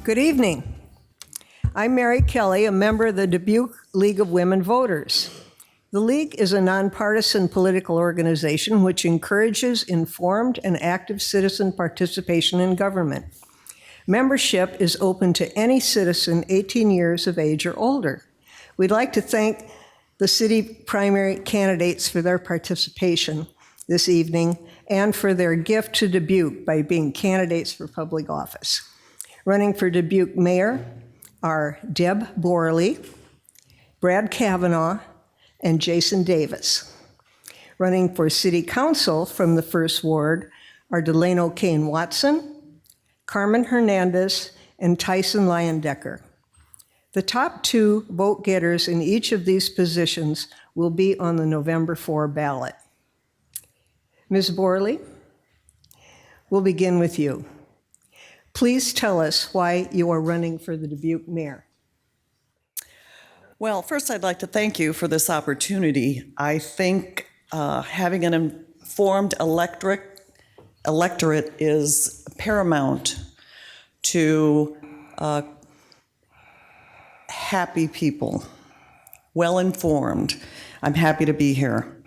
Good evening. I'm Mary Kelly, a member of the Dubuque League of Women Voters. The League is a nonpartisan political organization which encourages informed and active citizen participation in government. Membership is open to any citizen 18 years of age or older. We'd like to thank the city primary candidates for their participation this evening and for their gift to Dubuque by being candidates for public office. Running for Dubuque Mayor are Deb Borley, Brad Kavanaugh, and Jason Davis. Running for City Council from the First Ward are Delano Kane Watson, Carmen Hernandez, and Tyson Leyendecker. The top two vote getters in each of these positions will be on the November 4 ballot. Ms. Borley, we'll begin with you. Please tell us why you are running for the Dubuque mayor. Well, first I'd like to thank you for this opportunity. I think having an informed electorate is paramount to happy people, well-informed. I'm happy to be here.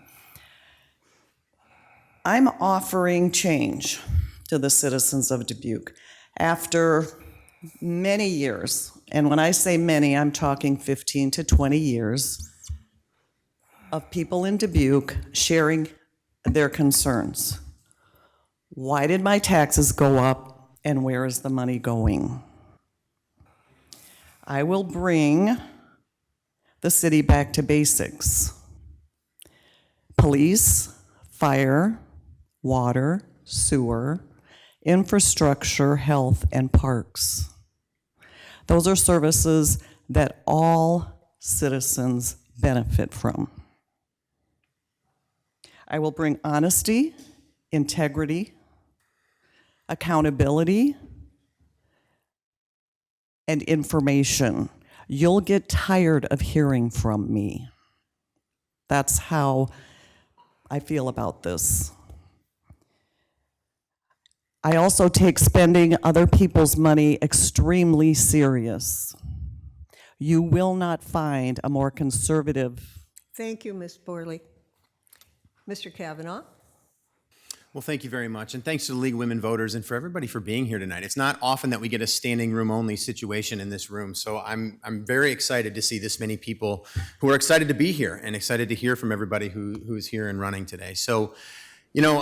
I'm offering change to the citizens of Dubuque after many years, and when I say many, I'm talking 15 to 20 years of people in Dubuque sharing their concerns. Why did my taxes go up, and where is the money going? I will bring the city back to basics. Police, fire, water, sewer, infrastructure, health, and parks. Those are services that all citizens benefit from. I will bring honesty, integrity, accountability, and information. You'll get tired of hearing from me. That's how I feel about this. I also take spending other people's money extremely serious. You will not find a more conservative. Thank you, Ms. Borley. Mr. Kavanaugh. Well, thank you very much, and thanks to the League of Women Voters and for everybody for being here tonight. It's not often that we get a standing room only situation in this room, so I'm very excited to see this many people who are excited to be here and excited to hear from everybody who's here and running today. So, you know,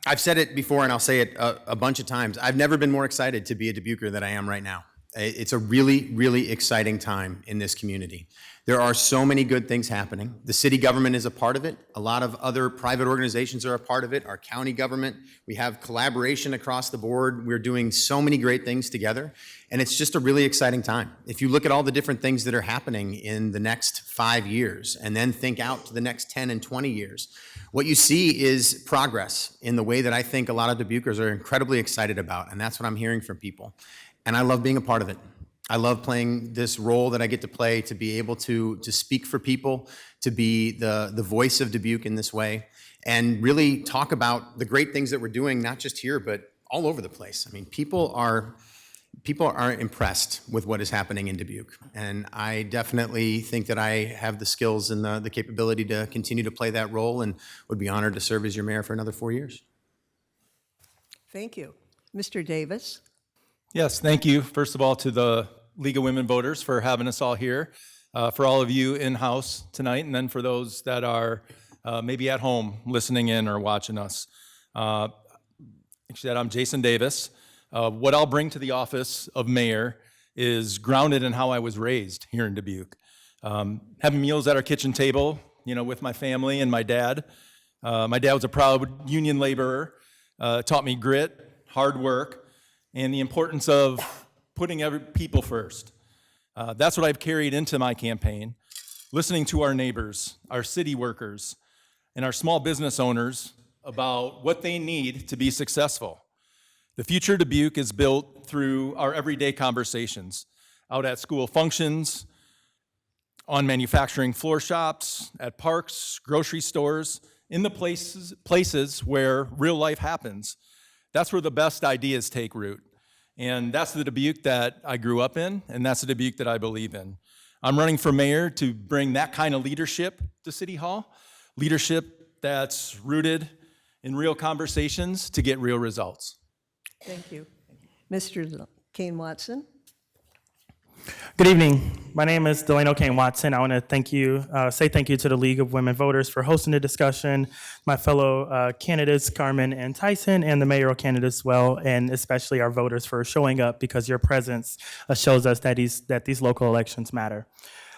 I've said it before and I'll say it a bunch of times. I've never been more excited to be a Dubuquer than I am right now. It's a really, really exciting time in this community. There are so many good things happening. The city government is a part of it. A lot of other private organizations are a part of it. Our county government, we have collaboration across the board. We're doing so many great things together, and it's just a really exciting time. If you look at all the different things that are happening in the next 5 years and then think out to the next 10 and 20 years, what you see is progress in the way that I think a lot of Dubuquers are incredibly excited about, and that's what I'm hearing from people. And I love being a part of it. I love playing this role that I get to play, to be able to speak for people, to be the voice of Dubuque in this way, and really talk about the great things that we're doing, not just here, but all over the place. I mean, people are impressed with what is happening in Dubuque, and I definitely think that I have the skills and the capability to continue to play that role, and would be honored to serve as your mayor for another 4 years. Thank you. Mr. Davis. Yes, thank you, first of all, to the League of Women Voters for having us all here, for all of you in-house tonight, and then for those that are maybe at home listening in or watching us. Like you said, I'm Jason Davis. What I'll bring to the office of mayor is grounded in how I was raised here in Dubuque. Having meals at our kitchen table, you know, with my family and my dad. My dad was a proud union laborer, taught me grit, hard work, and the importance of putting people first. That's what I've carried into my campaign, listening to our neighbors, our city workers, and our small business owners about what they need to be successful. The future of Dubuque is built through our everyday conversations, out at school functions, on manufacturing floor shops, at parks, grocery stores, in the places where real life happens. That's where the best ideas take root. And that's the Dubuque that I grew up in, and that's the Dubuque that I believe in. I'm running for mayor to bring that kind of leadership to City Hall, leadership that's rooted in real conversations to get real results. Thank you. Mr. Kane Watson? Good evening. My name is Delano Kane Watson. I want to say thank you to the League of Women Voters for hosting the discussion, my fellow candidates, Carmen and Tyson, and the mayoral candidate as well, and especially our voters for showing up, because your presence shows us that these local elections matter.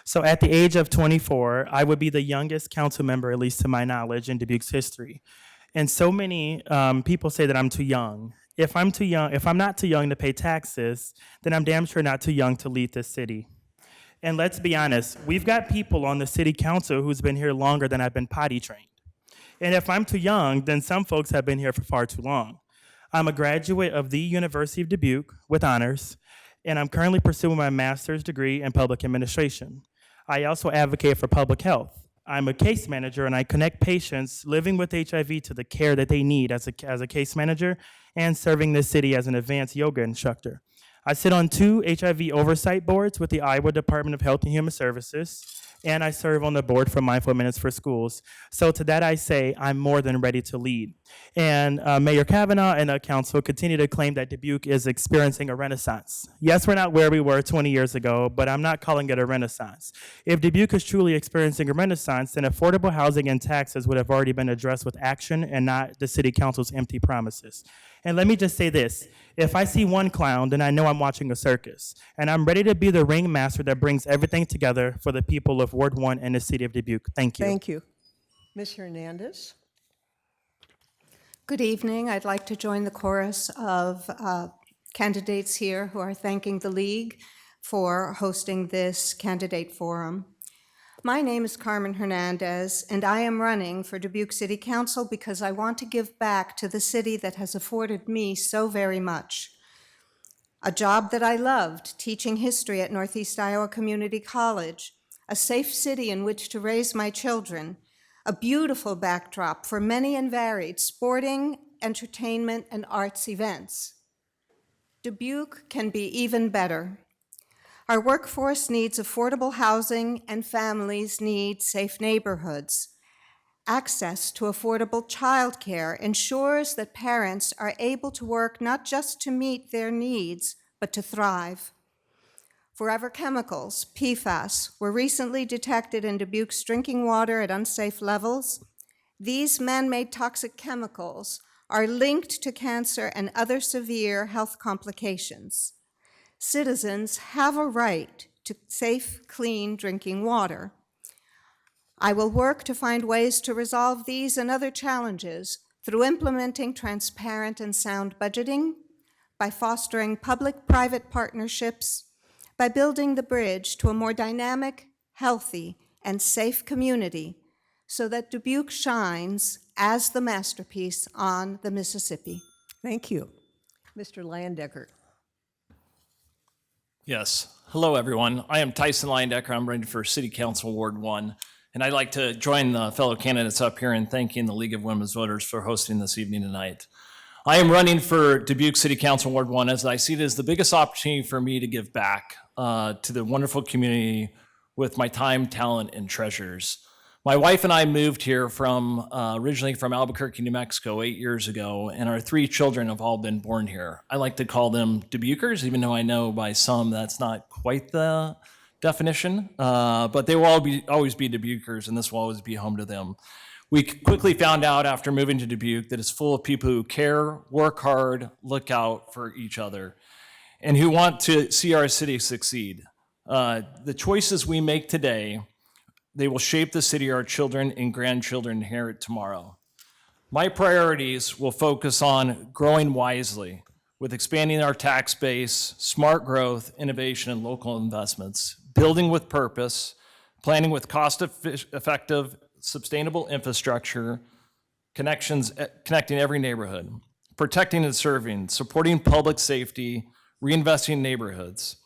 So at the age of 24, I would be the youngest council member, at least to my knowledge, in Dubuque's history. And so many people say that I'm too young. If I'm not too young to pay taxes, then I'm damn sure not too young to lead this city. And let's be honest, we've got people on the city council who's been here longer than I've been potty trained. And if I'm too young, then some folks have been here for far too long. I'm a graduate of the University of Dubuque with honors, and I'm currently pursuing my master's degree in public administration. I also advocate for public health. I'm a case manager, and I connect patients living with HIV to the care that they need as a case manager, and serving the city as an advanced yoga instructor. I sit on 2 HIV oversight boards with the Iowa Department of Health and Human Services, and I serve on the board for Mindful Minutes for Schools. So to that I say, I'm more than ready to lead. And Mayor Kavanaugh and the council continue to claim that Dubuque is experiencing a renaissance. Yes, we're not where we were 20 years ago, but I'm not calling it a renaissance. If Dubuque is truly experiencing a renaissance, then affordable housing and taxes would have already been addressed with action and not the city council's empty promises. And let me just say this, if I see one clown, then I know I'm watching a circus. And I'm ready to be the ringmaster that brings everything together for the people of Ward 1 and the city of Dubuque. Thank you. Thank you. Ms. Hernandez? Good evening. I'd like to join the chorus of candidates here who are thanking the League for hosting this candidate forum. My name is Carmen Hernandez, and I am running for Dubuque City Council because I want to give back to the city that has afforded me so very much. A job that I loved, teaching history at Northeast Iowa Community College, a safe city in which to raise my children, a beautiful backdrop for many and varied sporting, entertainment, and arts events. Dubuque can be even better. Our workforce needs affordable housing, and families need safe neighborhoods. Access to affordable childcare ensures that parents are able to work not just to meet their needs, but to thrive. Forever chemicals, PFAS, were recently detected in Dubuque's drinking water at unsafe levels. These man-made toxic chemicals are linked to cancer and other severe health complications. Citizens have a right to safe, clean drinking water. I will work to find ways to resolve these and other challenges through implementing transparent and sound budgeting, by fostering public-private partnerships, by building the bridge to a more dynamic, healthy, and safe community so that Dubuque shines as the masterpiece on the Mississippi. Thank you. Mr. Landecker? Yes. Hello, everyone. I am Tyson Leindecker. I'm running for City Council Ward 1. And I'd like to join the fellow candidates up here in thanking the League of Women's Voters for hosting this evening tonight. I am running for Dubuque City Council Ward 1 as I see it as the biggest opportunity for me to give back to the wonderful community with my time, talent, and treasures. My wife and I moved here from originally from Albuquerque, New Mexico 8 years ago, and our 3 children have all been born here. I like to call them Dubuquers, even though I know by some that's not quite the definition, but they will always be Dubuquers, and this will always be home to them. We quickly found out after moving to Dubuque that it's full of people who care, work hard, look out for each other, and who want to see our city succeed. The choices we make today, they will shape the city our children and grandchildren inherit tomorrow. My priorities will focus on growing wisely with expanding our tax base, smart growth, innovation, and local investments, building with purpose, planning with cost-effective, sustainable infrastructure, connecting every neighborhood, protecting and serving, supporting public safety, reinvesting in neighborhoods.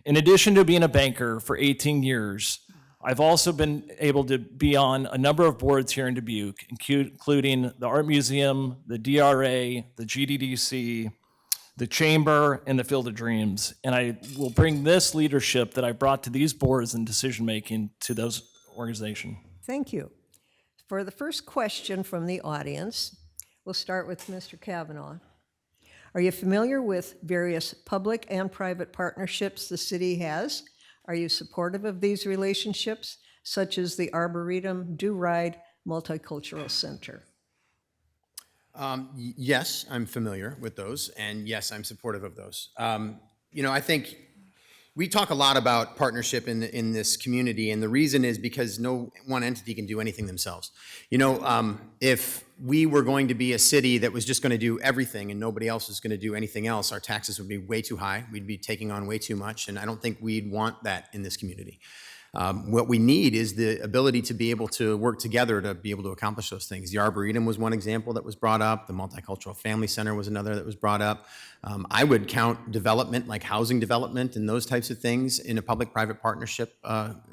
In addition to being a banker for 18 years, I've also been able to be on a number of boards here in Dubuque, including the Art Museum, the DRA, the GDDC, the chamber, and the Field of Dreams. And I will bring this leadership that I brought to these boards and decision-making to those organizations. Thank you. For the first question from the audience, we'll start with Mr. Kavanaugh. Are you familiar with various public and private partnerships the city has? Are you supportive of these relationships, such as the Arboretum, Do Ride Multicultural Center? Yes, I'm familiar with those, and yes, I'm supportive of those. I think we talk a lot about partnership in this community, and the reason is because no one entity can do anything themselves. If we were going to be a city that was just going to do everything and nobody else was going to do anything else, our taxes would be way too high. We'd be taking on way too much, and I don't think we'd want that in this community. What we need is the ability to be able to work together to be able to accomplish those things. The Arboretum was one example that was brought up. The Multicultural Family Center was another that was brought up. I would count development, like housing development and those types of things, in a public-private partnership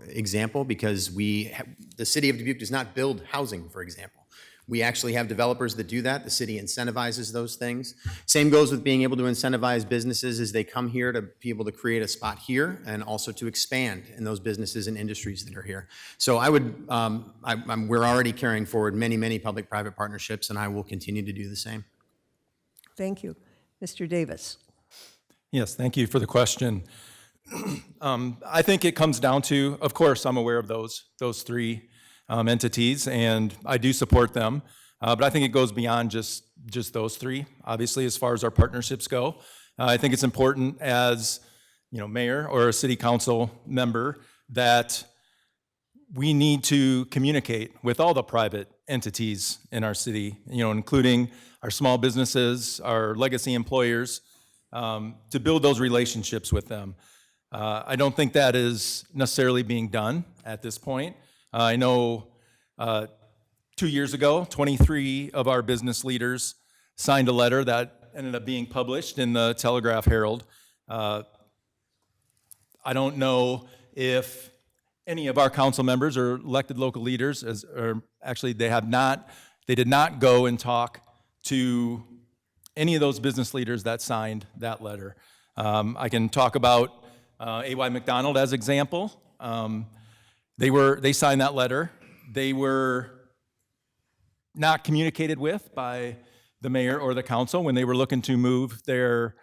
example, because the city of Dubuque does not build housing, for example. We actually have developers that do that. The city incentivizes those things. Same goes with being able to incentivize businesses as they come here to be able to create a spot here and also to expand in those businesses and industries that are here. So we're already carrying forward many, many public-private partnerships, and I will continue to do the same. Thank you. Mr. Davis. Yes, thank you for the question. I think it comes down to, of course, I'm aware of those three entities, and I do support them. But I think it goes beyond just those three. Obviously, as far as our partnerships go, I think it's important as mayor or a city council member that we need to communicate with all the private entities in our city, including our small businesses, our legacy employers, to build those relationships with them. I don't think that is necessarily being done at this point. I know 2 years ago, 23 of our business leaders signed a letter that ended up being published in the Telegraph Herald. I don't know if any of our council members or elected local leaders, they did not go and talk to any of those business leaders that signed that letter. I can talk about A.Y. McDonald as example. They signed that letter. They were not communicated with by the mayor or the council when they were looking to move their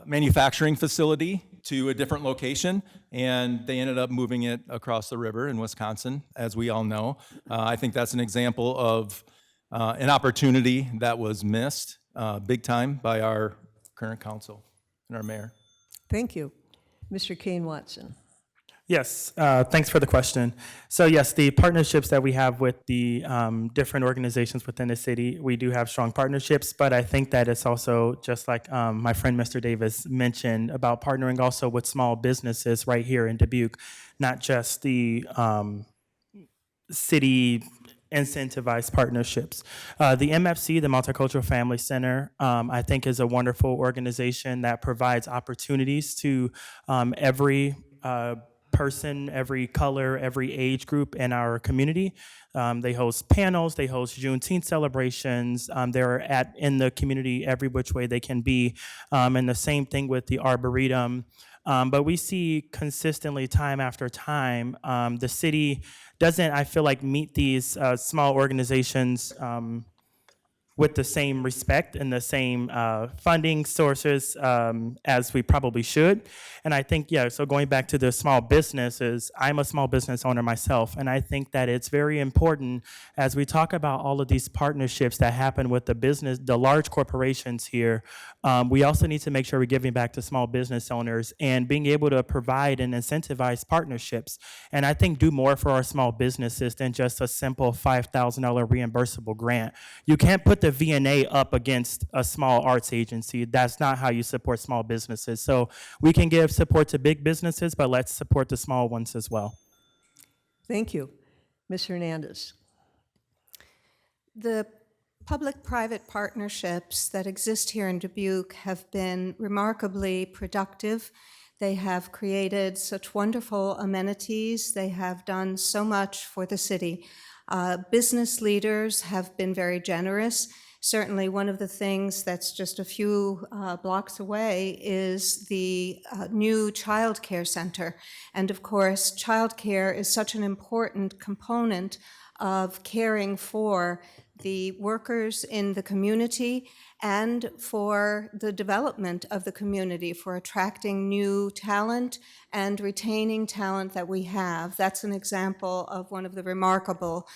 manufacturing facility to a different location, and they ended up moving it across the river in Wisconsin, as we all know. I think that's an example of an opportunity that was missed big time by our current council and our mayor. Thank you. Mr. Kane Watson. Yes, thanks for the question. So yes, the partnerships that we have with the different organizations within the city, we do have strong partnerships, but I think that it's also just like my friend Mr. Davis mentioned about partnering also with small businesses right here in Dubuque, not just the city incentivized partnerships. The MFC, the Multicultural Family Center, I think is a wonderful organization that provides opportunities to every person, every color, every age group in our community. They host panels, they host Juneteenth celebrations. They're in the community every which way they can be. And the same thing with the Arboretum. But we see consistently time after time, the city doesn't, I feel like, meet these small organizations with the same respect and the same funding sources as we probably should. And I think, so going back to the small businesses, I'm a small business owner myself, and I think that it's very important as we talk about all of these partnerships that happen with the large corporations here, we also need to make sure we're giving back to small business owners and being able to provide and incentivize partnerships. And I think do more for our small businesses than just a simple $5,000 reimbursable grant. You can't put the VNA up against a small arts agency. That's not how you support small businesses. So we can give support to big businesses, but let's support the small ones as well. Thank you. Ms. Hernandez. The public-private partnerships that exist here in Dubuque have been remarkably productive. They have created such wonderful amenities. They have done so much for the city. Business leaders have been very generous. Certainly, one of the things that's just a few blocks away is the new child care center. And of course, child care is such an important component of caring for the workers in the community and for the development of the community, for attracting new talent and retaining talent that we have. That's an example of one of the remarkable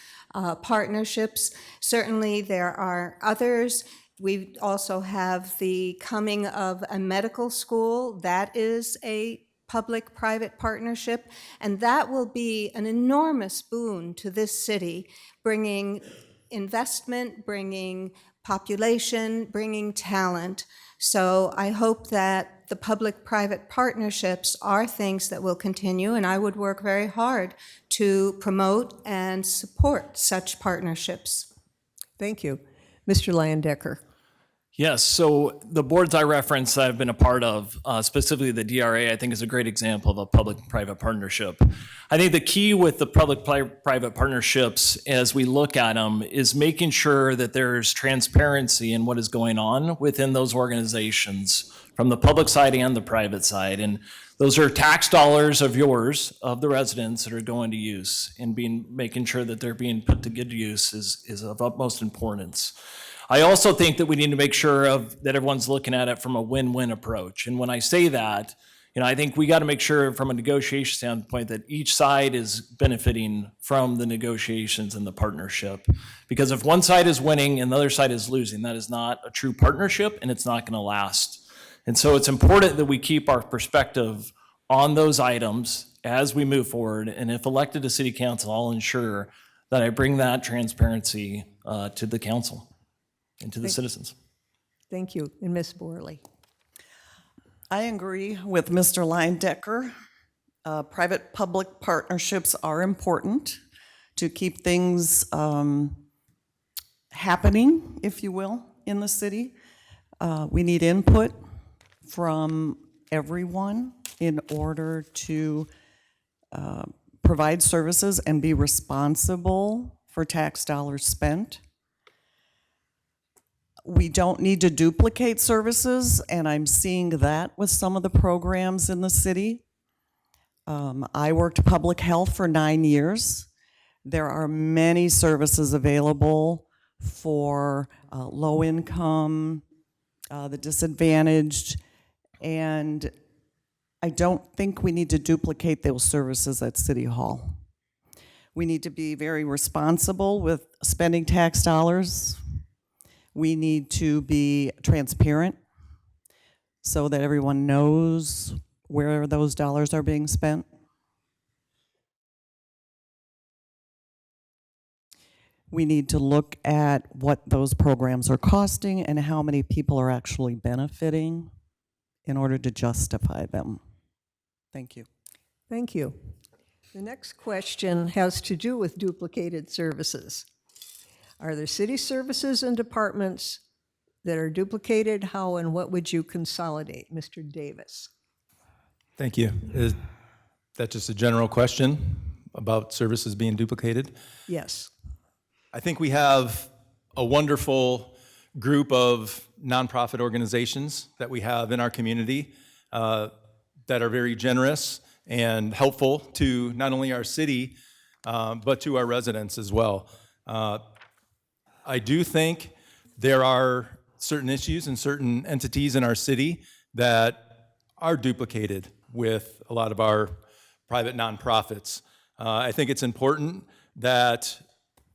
partnerships. Certainly, there are others. We also have the coming of a medical school. That is a public-private partnership, and that will be an enormous boon to this city, bringing investment, bringing population, bringing talent. So I hope that the public-private partnerships are things that will continue, and I would work very hard to promote and support such partnerships. Thank you. Mr. Leyendecker. Yes, so the boards I referenced that I've been a part of, specifically the DRA, I think is a great example of a public-private partnership. I think the key with the public-private partnerships as we look at them is making sure that there's transparency in what is going on within those organizations from the public side and the private side. And those are tax dollars of yours, of the residents that are going to use, and making sure that they're being put to good use is of utmost importance. I also think that we need to make sure that everyone's looking at it from a win-win approach. And when I say that, I think we got to make sure from a negotiation standpoint that each side is benefiting from the negotiations and the partnership. Because if one side is winning and the other side is losing, that is not a true partnership and it's not going to last. And so it's important that we keep our perspective on those items as we move forward. And if elected to city council, I'll ensure that I bring that transparency to the council and to the citizens. Thank you. And Ms. Borley. I agree with Mr. Leyendecker. Private-public partnerships are important to keep things happening, if you will, in the city. We need input from everyone in order to provide services and be responsible for tax dollars spent. We don't need to duplicate services, and I'm seeing that with some of the programs in the city. I worked public health for 9 years. There are many services available for low income, the disadvantaged, and I don't think we need to duplicate those services at City Hall. We need to be very responsible with spending tax dollars. We need to be transparent so that everyone knows where those dollars are being spent. We need to look at what those programs are costing and how many people are actually benefiting in order to justify them. Thank you. Thank you. The next question has to do with duplicated services. Are there city services and departments that are duplicated? How and what would you consolidate? Mr. Davis. Thank you. Is that just a general question about services being duplicated? Yes. I think we have a wonderful group of nonprofit organizations that we have in our community that are very generous and helpful to not only our city, but to our residents as well. I do think there are certain issues and certain entities in our city that are duplicated with a lot of our private nonprofits. I think it's important that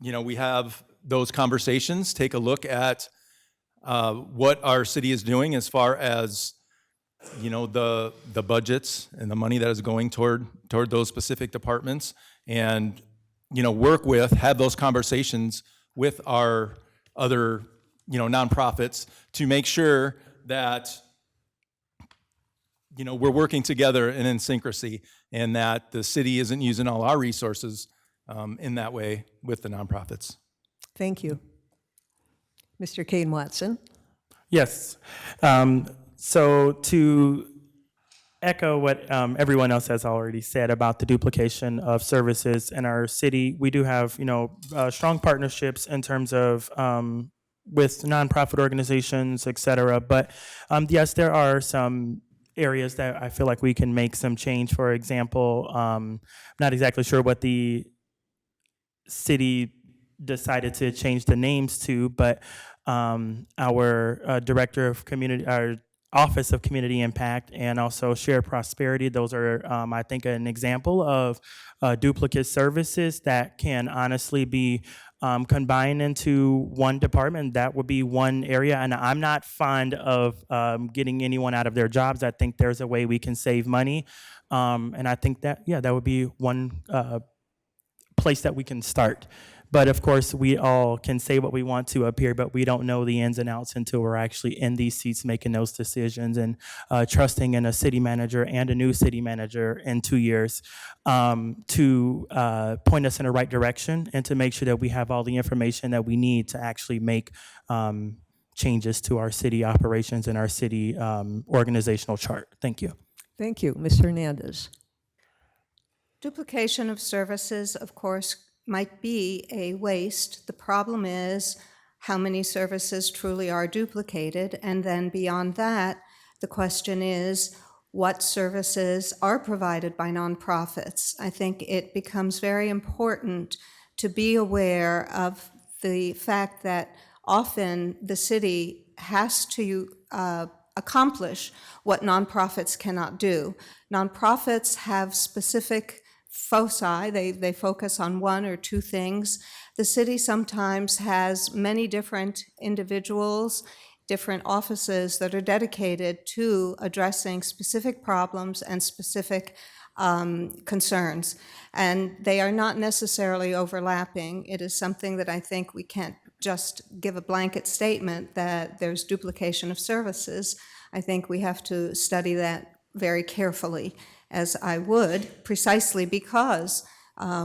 we have those conversations, take a look at what our city is doing as far as the budgets and the money that is going toward those specific departments, and have those conversations with our other nonprofits to make sure that we're working together and in syncrasy, and that the city isn't using all our resources in that way with the nonprofits. Thank you. Mr. Kane Watson. Yes. So to echo what everyone else has already said about the duplication of services in our city. We do have, strong partnerships in terms of with nonprofit organizations, et cetera. But yes, there are some areas that I feel like we can make some change. For example, not exactly sure what the city decided to change the names to, but our director of community, our Office of Community Impact, and also Shared Prosperity. Those are, I think, an example of duplicate services that can honestly be combined into one department. That would be one area. And I'm not fond of getting anyone out of their jobs. I think there's a way we can save money. And I think that, that would be one place that we can start. But of course, we all can say what we want to up here, but we don't know the ins and outs until we're actually in these seats making those decisions, and trusting in a city manager and a new city manager in 2 years to point us in the right direction and to make sure that we have all the information that we need to actually make changes to our city operations and our city organizational chart. Thank you. Thank you. Ms. Hernandez. Duplication of services, of course, might be a waste. The problem is how many services truly are duplicated, and then beyond that, the question is what services are provided by nonprofits. I think it becomes very important to be aware of the fact that often the city has to accomplish what nonprofits cannot do. Nonprofits have specific foci, they focus on one or two things. The city sometimes has many different individuals, different offices that are dedicated to addressing specific problems and specific concerns. And they are not necessarily overlapping. It is something that I think we can't just give a blanket statement that there's duplication of services. I think we have to study that very carefully, as I would, precisely because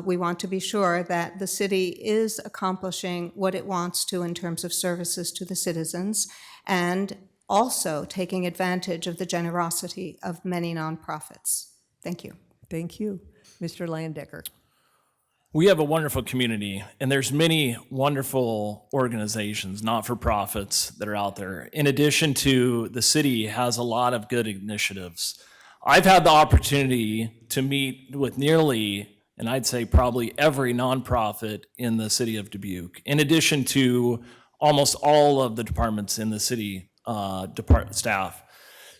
we want to be sure that the city is accomplishing what it wants to in terms of services to the citizens, and also taking advantage of the generosity of many nonprofits. Thank you. Thank you. Mr. Landecker. We have a wonderful community, and there's many wonderful organizations, not-for-profits, that are out there. In addition to, the city has a lot of good initiatives. I've had the opportunity to meet with nearly, and I'd say probably every nonprofit in the city of Dubuque, in addition to almost all of the departments in the city department staff.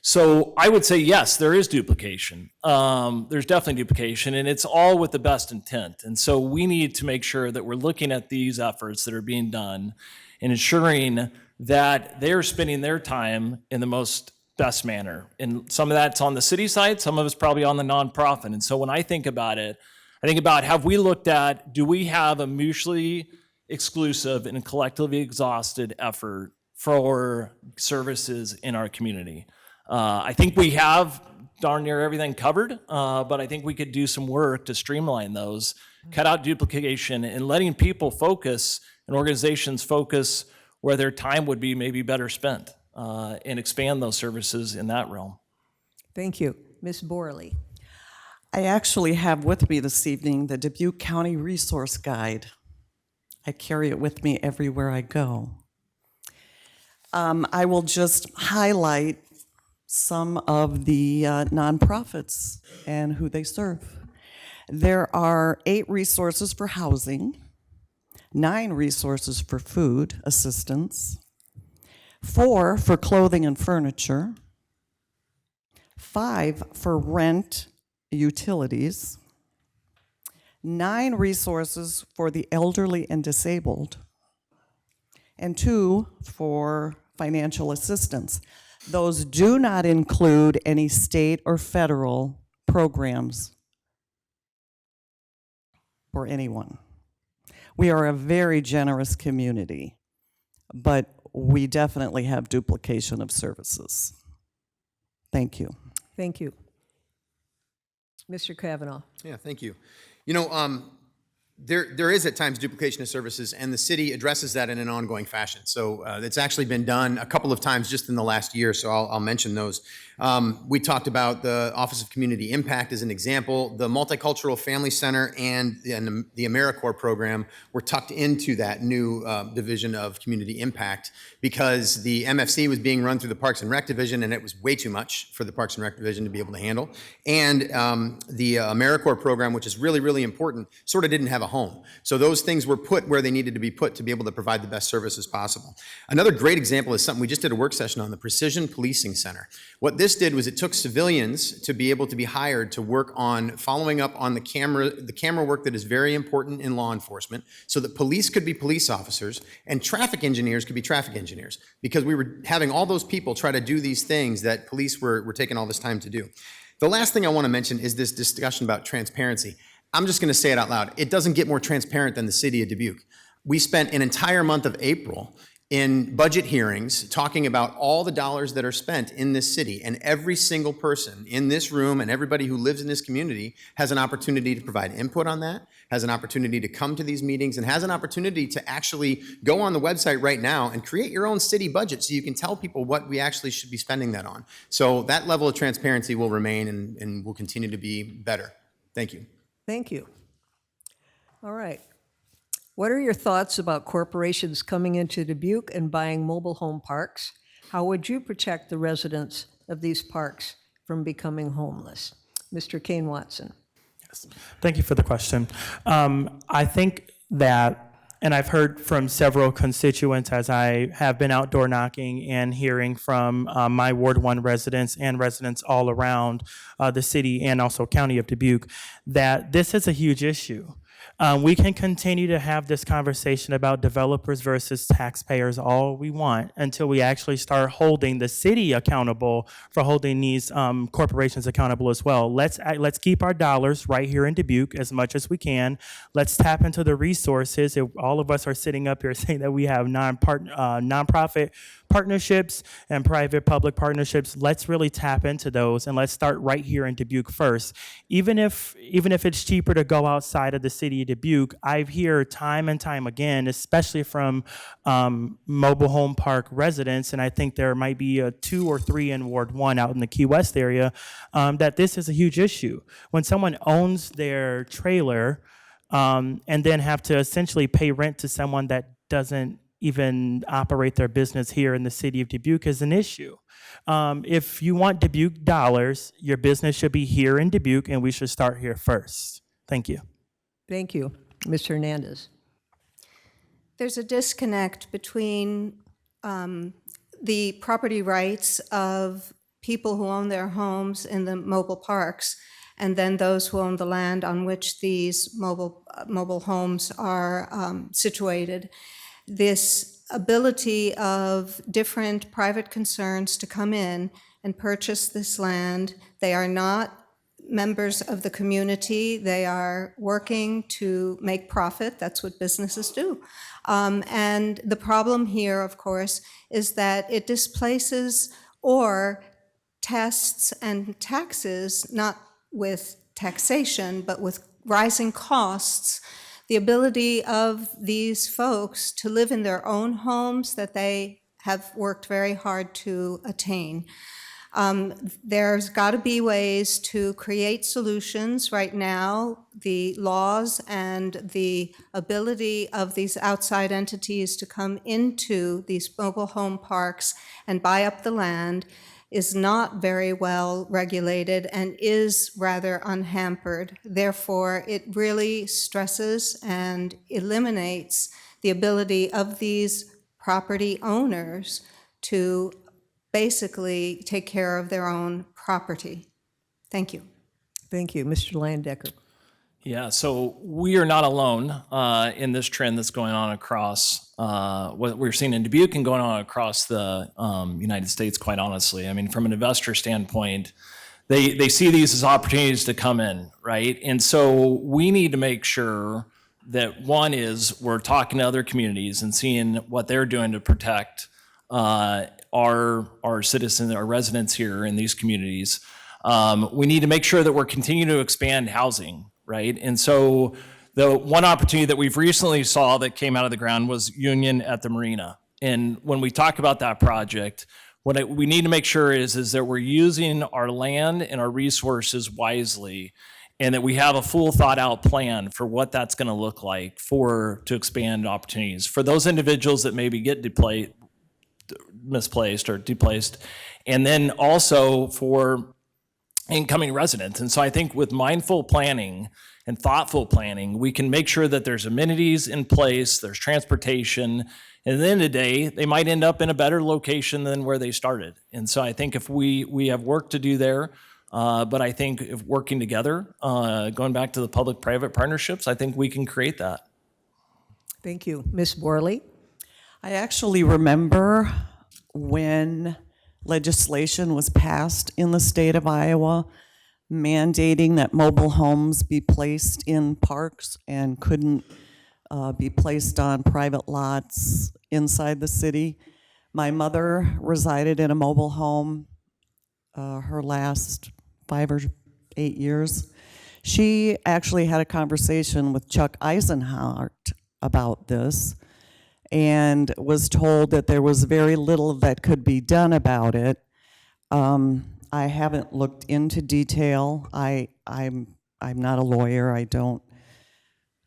So I would say, yes, there is duplication. There's definitely duplication, and it's all with the best intent. And so we need to make sure that we're looking at these efforts that are being done and ensuring that they're spending their time in the most best manner. And some of that's on the city side, some of it's probably on the nonprofit. And so when I think about it, I think about, have we looked at, do we have a mutually exclusive and collectively exhausted effort for services in our community? I think we have darn near everything covered, but I think we could do some work to streamline those, cut out duplication, and letting people focus and organizations focus where their time would be maybe better spent, and expand those services in that realm. Thank you. Ms. Borley. I actually have with me this evening the Dubuque County Resource Guide. I carry it with me everywhere I go. I will just highlight some of the nonprofits and who they serve. There are 8 resources for housing, 9 resources for food assistance, 4 for clothing and furniture, 5 for rent utilities, 9 resources for the elderly and disabled, and 2 for financial assistance. Those do not include any state or federal programs for anyone. We are a very generous community, but we definitely have duplication of services. Thank you. Thank you. Mr. Kavanaugh. Yeah, thank you. You know, there is at times duplication of services, and the city addresses that in an ongoing fashion. So it's actually been done a couple of times just in the last year, so I'll mention those. We talked about the Office of Community Impact as an example. The Multicultural Family Center and the AmeriCorps program were tucked into that new division of community impact because the MFC was being run through the Parks and Rec division, and it was way too much for the Parks and Rec division to be able to handle. And the AmeriCorps program, which is really, really important, sort of didn't have a home. So those things were put where they needed to be put to be able to provide the best services possible. Another great example is something we just did a work session on, the Precision Policing Center. What this did was it took civilians to be able to be hired to work on following up on the camera work that is very important in law enforcement, so that police could be police officers and traffic engineers could be traffic engineers, because we were having all those people try to do these things that police were taking all this time to do. The last thing I want to mention is this discussion about transparency. I'm just going to say it out loud. It doesn't get more transparent than the city of Dubuque. We spent an entire month of April in budget hearings talking about all the dollars that are spent in this city, and every single person in this room and everybody who lives in this community has an opportunity to provide input on that, has an opportunity to come to these meetings, and has an opportunity to actually go on the website right now and create your own city budget so you can tell people what we actually should be spending that on. So that level of transparency will remain and will continue to be better. Thank you. Thank you. All right. What are your thoughts about corporations coming into Dubuque and buying mobile home parks? How would you protect the residents of these parks from becoming homeless? Mr. Kane Watson. Thank you for the question. I think that, and I've heard from several constituents as I have been outdoor knocking and hearing from my Ward 1 residents and residents all around the city and also county of Dubuque, that this is a huge issue. We can continue to have this conversation about developers versus taxpayers all we want until we actually start holding the city accountable for holding these corporations accountable as well. Let's keep our dollars right here in Dubuque as much as we can. Let's tap into the resources. If all of us are sitting up here saying that we have nonprofit partnerships and private-public partnerships, let's really tap into those, and let's start right here in Dubuque first. Even if it's cheaper to go outside of the city of Dubuque, I've heard time and time again, especially from mobile home park residents, and I think there might be 2 or 3 in Ward 1 out in the Key West area, that this is a huge issue. When someone owns their trailer and then have to essentially pay rent to someone that doesn't even operate their business here in the city of Dubuque is an issue. If you want Dubuque dollars, your business should be here in Dubuque, and we should start here first. Thank you. Thank you. Mr. Hernandez. There's a disconnect between the property rights of people who own their homes in the mobile parks and then those who own the land on which these mobile homes are situated. This ability of different private concerns to come in and purchase this land. They are not members of the community. They are working to make profit. That's what businesses do. And the problem here, of course, is that it displaces or tests and taxes, not with taxation, but with rising costs, the ability of these folks to live in their own homes that they have worked very hard to attain. There's got to be ways to create solutions. Right now, the laws and the ability of these outside entities to come into these mobile home parks and buy up the land is not very well regulated and is rather unhampered. Therefore, it really stresses and eliminates the ability of these property owners to basically take care of their own property. Thank you. Thank you. Mr. Landecker. Yeah, so we are not alone in this trend that's going on across what we're seeing in Dubuque and going on across the United States, quite honestly. I mean, from an investor standpoint, they see these as opportunities to come in, right? And so we need to make sure that one is we're talking to other communities and seeing what they're doing to protect our citizens, our residents here in these communities. We need to make sure that we're continuing to expand housing, right? And so the one opportunity that we've recently saw that came out of the ground was Union at the Marina. And when we talk about that project, we need to make sure is that we're using our land and our resources wisely, and that we have a full thought out plan for what that's going to look like to expand opportunities for those individuals that maybe get misplaced or deplaced, and then also for incoming residents. And so I think with mindful planning and thoughtful planning, we can make sure that there's amenities in place, there's transportation, and at the end of the day, they might end up in a better location than where they started. And so I think if we have work to do there, but I think if working together, going back to the public-private partnerships, I think we can create that. Thank you. Ms. Borley? I actually remember when legislation was passed in the state of Iowa mandating that mobile homes be placed in parks and couldn't be placed on private lots inside the city. My mother resided in a mobile home her last 5 or 8 years. She actually had a conversation with Chuck Eisenhart about this and was told that there was very little that could be done about it. I haven't looked into detail. I'm not a lawyer. I don't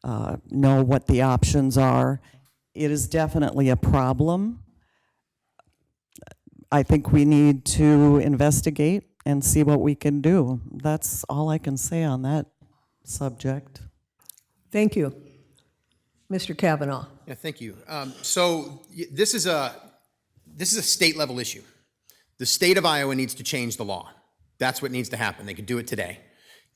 know what the options are. It is definitely a problem. I think we need to investigate and see what we can do. That's all I can say on that subject. Thank you. Mr. Kavanaugh? Yeah, thank you. This is a state level issue. The state of Iowa needs to change the law. That's what needs to happen. They could do it today.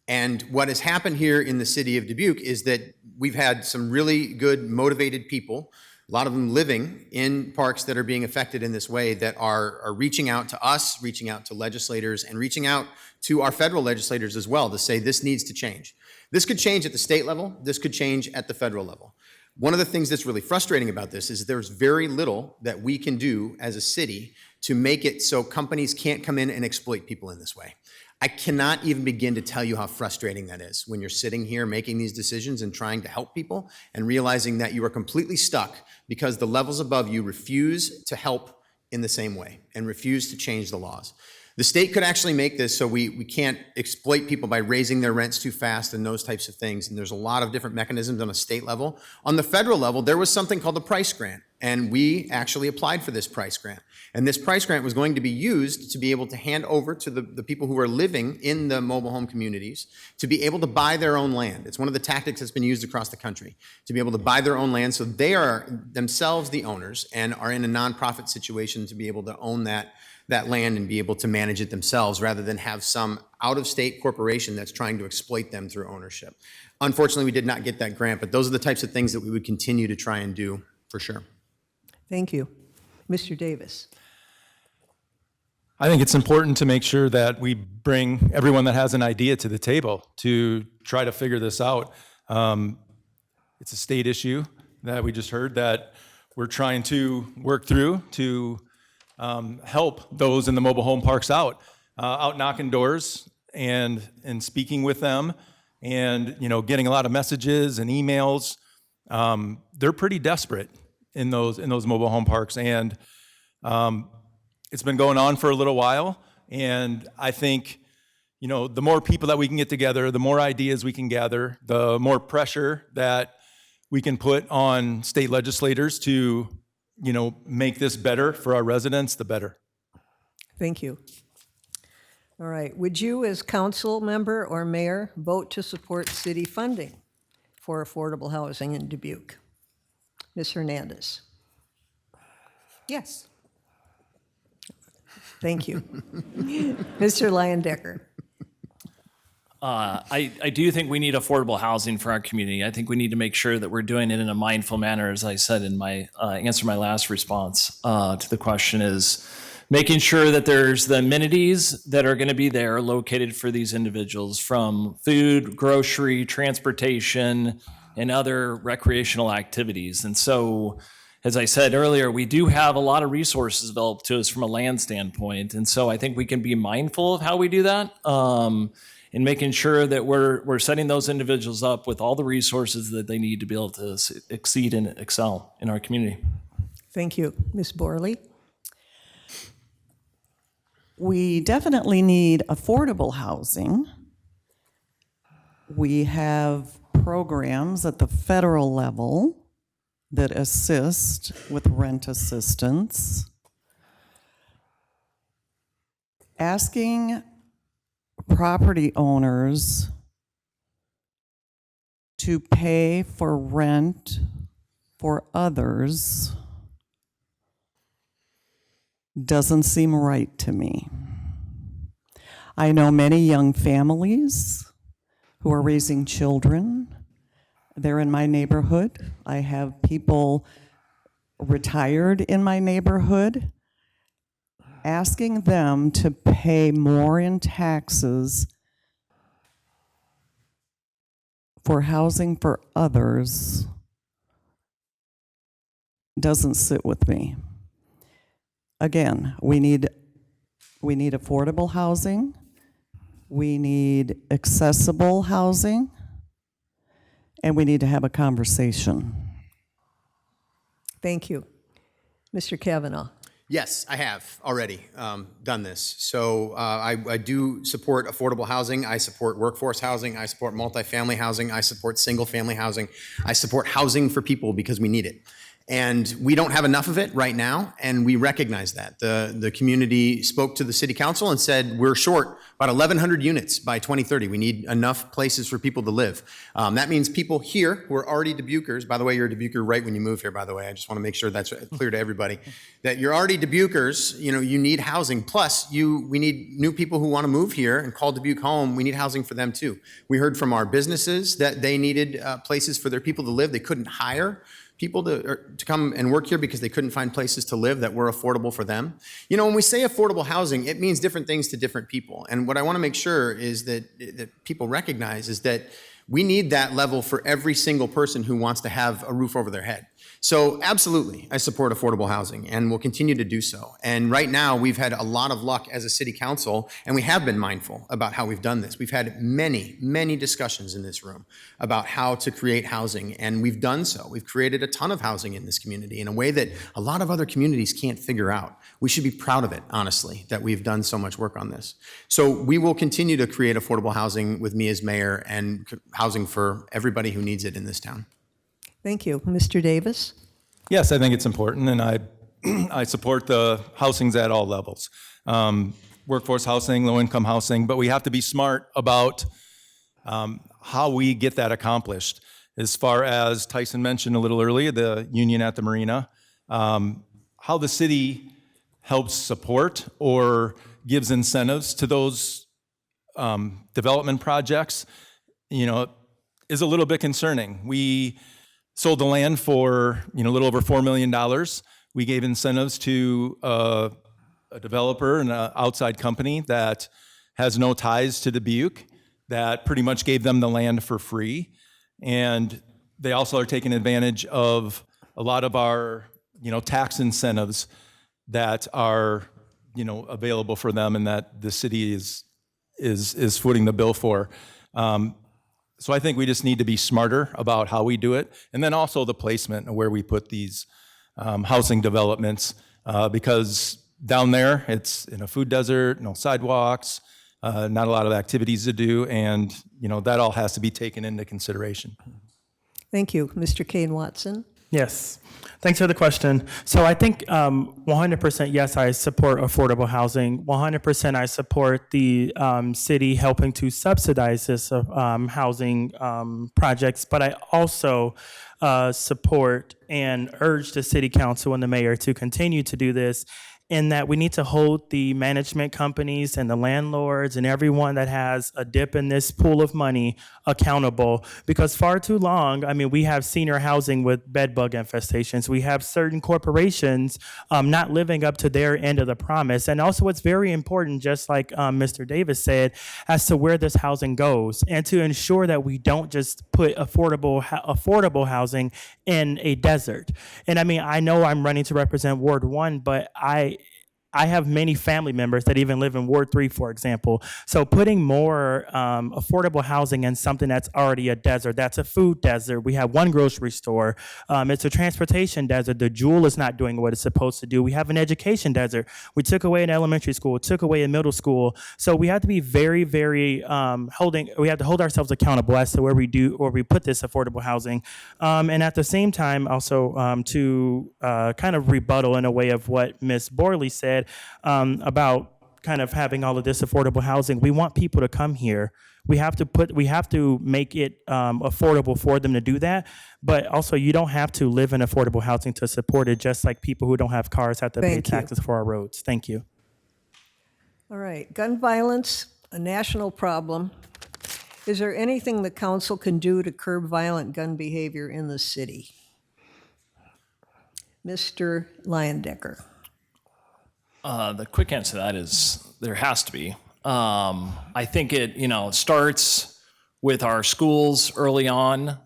And what has happened here in the city of Dubuque is that we've had some really good, motivated people, a lot of them living in parks that are being affected in this way, that are reaching out to us, reaching out to legislators, and reaching out to our federal legislators as well to say this needs to change. This could change at the state level. This could change at the federal level. One of the things that's really frustrating about this is there's very little that we can do as a city to make it so companies can't come in and exploit people in this way. I cannot even begin to tell you how frustrating that is when you're sitting here making these decisions and trying to help people and realizing that you are completely stuck because the levels above you refuse to help in the same way and refuse to change the laws. The state could actually make this so we can't exploit people by raising their rents too fast and those types of things. And there's a lot of different mechanisms on a state level. On the federal level, there was something called the price grant. And we actually applied for this price grant. And this price grant was going to be used to be able to hand over to the people who are living in the mobile home communities to be able to buy their own land. It's one of the tactics that's been used across the country, to be able to buy their own land so they are themselves the owners and are in a nonprofit situation to be able to own that land and be able to manage it themselves rather than have some out-of-state corporation that's trying to exploit them through ownership. Unfortunately, we did not get that grant, but those are the types of things that we would continue to try and do for sure. Thank you. Mr. Davis? I think it's important to make sure that we bring everyone that has an idea to the table to try to figure this out. It's a state issue that we just heard that we're trying to work through to help those in the mobile home parks out knocking doors and speaking with them and, getting a lot of messages and emails. They're pretty desperate in those mobile home parks. And it's been going on for a little while. And I think, the more people that we can get together, the more ideas we can gather, the more pressure that we can put on state legislators to, make this better for our residents, the better. Thank you. All right. Would you, as council member or mayor, vote to support city funding for affordable housing in Dubuque? Ms. Hernandez? Yes. Thank you. Mr. Leyendecker? I do think we need affordable housing for our community. I think we need to make sure that we're doing it in a mindful manner, as I said in my answer, my last response to the question is making sure that there's the amenities that are going to be there located for these individuals, from food, grocery, transportation, and other recreational activities. And so, as I said earlier, we do have a lot of resources developed to us from a land standpoint. And so I think we can be mindful of how we do that. And making sure that we're setting those individuals up with all the resources that they need to be able to exceed and excel in our community. Thank you. Ms. Borley? We definitely need affordable housing. We have programs at the federal level that assist with rent assistance. Asking property owners to pay for rent for others doesn't seem right to me. I know many young families who are raising children. They're in my neighborhood. I have people retired in my neighborhood. Asking them to pay more in taxes for housing for others doesn't sit with me. Again, we need affordable housing. We need accessible housing, and we need to have a conversation. Thank you. Mr. Kavanaugh. Yes, I have already done this. So I do support affordable housing. I support workforce housing. I support multifamily housing. I support single-family housing. I support housing for people because we need it. And we don't have enough of it right now, and we recognize that. The community spoke to the city council and said, we're short about 1,100 units by 2030. We need enough places for people to live. That means people here who are already Dubuquers, by the way, you're a Dubuquer right when you move here, by the way. I just want to make sure that's clear to everybody, that you're already Dubuquers, you need housing. Plus, we need new people who want to move here and call Dubuque home. We need housing for them too. We heard from our businesses that they needed places for their people to live. They couldn't hire people to come and work here because they couldn't find places to live that were affordable for them. When we say affordable housing, it means different things to different people. And what I want to make sure is that people recognize is that we need that level for every single person who wants to have a roof over their head. So absolutely, I support affordable housing and will continue to do so. And right now, we've had a lot of luck as a city council, and we have been mindful about how we've done this. We've had many, many discussions in this room about how to create housing, and we've done so. We've created a ton of housing in this community in a way that a lot of other communities can't figure out. We should be proud of it, honestly, that we've done so much work on this. So we will continue to create affordable housing with me as mayor and housing for everybody who needs it in this town. Thank you. Mr. Davis? Yes, I think it's important, and I support the housings at all levels. Workforce housing, low-income housing, but we have to be smart about how we get that accomplished. As far as Tyson mentioned a little earlier, the union at the marina, how the city helps support or gives incentives to those development projects, is a little bit concerning. We sold the land for a little over $4 million. We gave incentives to a developer and an outside company that has no ties to Dubuque, that pretty much gave them the land for free. And they also are taking advantage of a lot of our tax incentives that are available for them and that the city is footing the bill for. So I think we just need to be smarter about how we do it, and then also the placement of where we put these housing developments, because down there it's in a food desert, no sidewalks, not a lot of activities to do, and that all has to be taken into consideration. Thank you. Mr. Kane Watson? Yes. Thanks for the question. So I think 100% yes, I support affordable housing. 100% I support the city helping to subsidize this housing projects, but I also support and urge the city council and the mayor to continue to do this, in that we need to hold the management companies and the landlords and everyone that has a dip in this pool of money accountable. Because far too long, we have senior housing with bed bug infestations. We have certain corporations not living up to their end of the promise. And also it's very important, just like Mr. Davis said, as to where this housing goes, and to ensure that we don't just put affordable housing in a desert. And I know I'm running to represent Ward 1, but I have many family members that even live in Ward 3, for example. So putting more affordable housing in something that's already a desert, that's a food desert. We have one grocery store. It's a transportation desert. The Jewel is not doing what it's supposed to do. We have an education desert. We took away an elementary school, took away a middle school. So we have to be very, very we have to hold ourselves accountable as to where we put this affordable housing. And at the same time, also to kind of rebuttal in a way of what Ms. Borley said, about kind of having all of this affordable housing. We want people to come here. We have to make it affordable for them to do that. But also, you don't have to live in affordable housing to support it, just like people who don't have cars have to pay Thank you. taxes for our roads. Thank you. All right, gun violence, a national problem. Is there anything the council can do to curb violent gun behavior in the city? Mr. Leyendecker. The quick answer to that is there has to be. I think it starts with our schools early on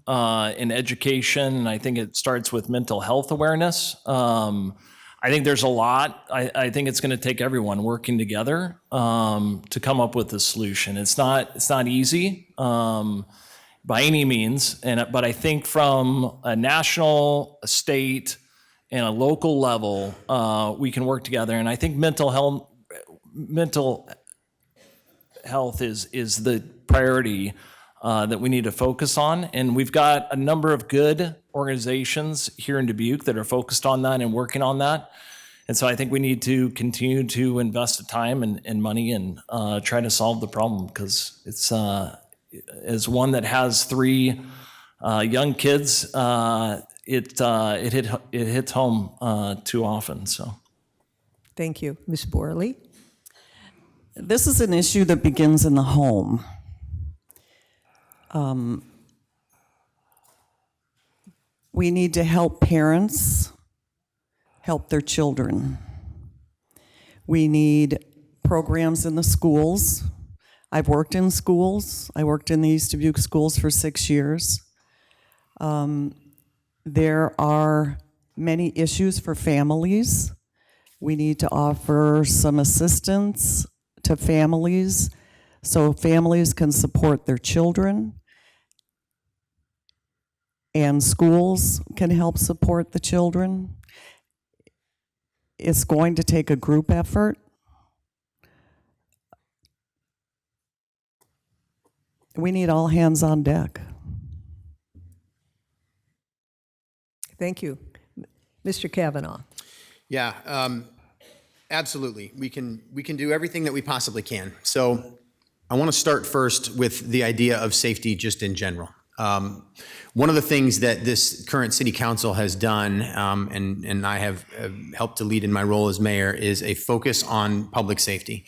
in education, and I think it starts with mental health awareness. I think there's a lot. I think it's going to take everyone working together to come up with a solution. It's not easy by any means, but I think from a national, a state, and a local level, we can work together. And I think mental health is the priority that we need to focus on. And we've got a number of good organizations here in Dubuque that are focused on that and working on that. And so I think we need to continue to invest the time and money and try to solve the problem, because it's as one that has 3 young kids, it hits home too often. So, Thank you. Ms. Borley. This is an issue that begins in the home. We need to help parents help their children. We need programs in the schools. I've worked in schools. I worked in the East Dubuque schools for 6 years. There are many issues for families. We need to offer some assistance to families so families can support their children, and schools can help support the children. It's going to take a group effort. We need all hands on deck. Thank you. Mr. Kavanaugh. Yeah, absolutely. We can do everything that we possibly can. So I want to start first with the idea of safety just in general. One of the things that this current city council has done, and I have helped to lead in my role as mayor, is a focus on public safety.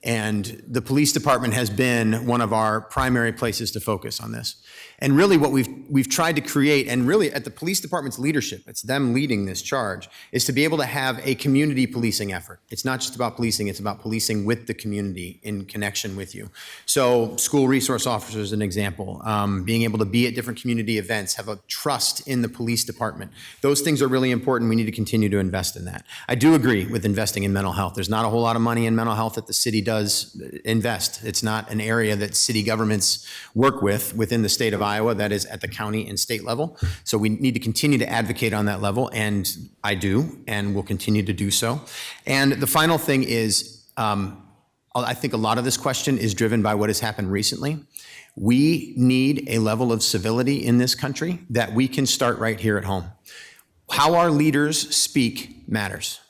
And the police department has been one of our primary places to focus on this. And really what we've tried to create, and really at the police department's leadership, it's them leading this charge, is to be able to have a community policing effort. It's not just about policing, it's about policing with the community in connection with you. So school resource officers is an example, being able to be at different community events, have a trust in the police department. Those things are really important. We need to continue to invest in that. I do agree with investing in mental health. There's not a whole lot of money in mental health that the city does invest. It's not an area that city governments work within the state of Iowa. That is at the county and state level. So we need to continue to advocate on that level, and I do, and will continue to do so. And the final thing is, I think a lot of this question is driven by what has happened recently. We need a level of civility in this country that we can start right here at home. How our leaders speak matters.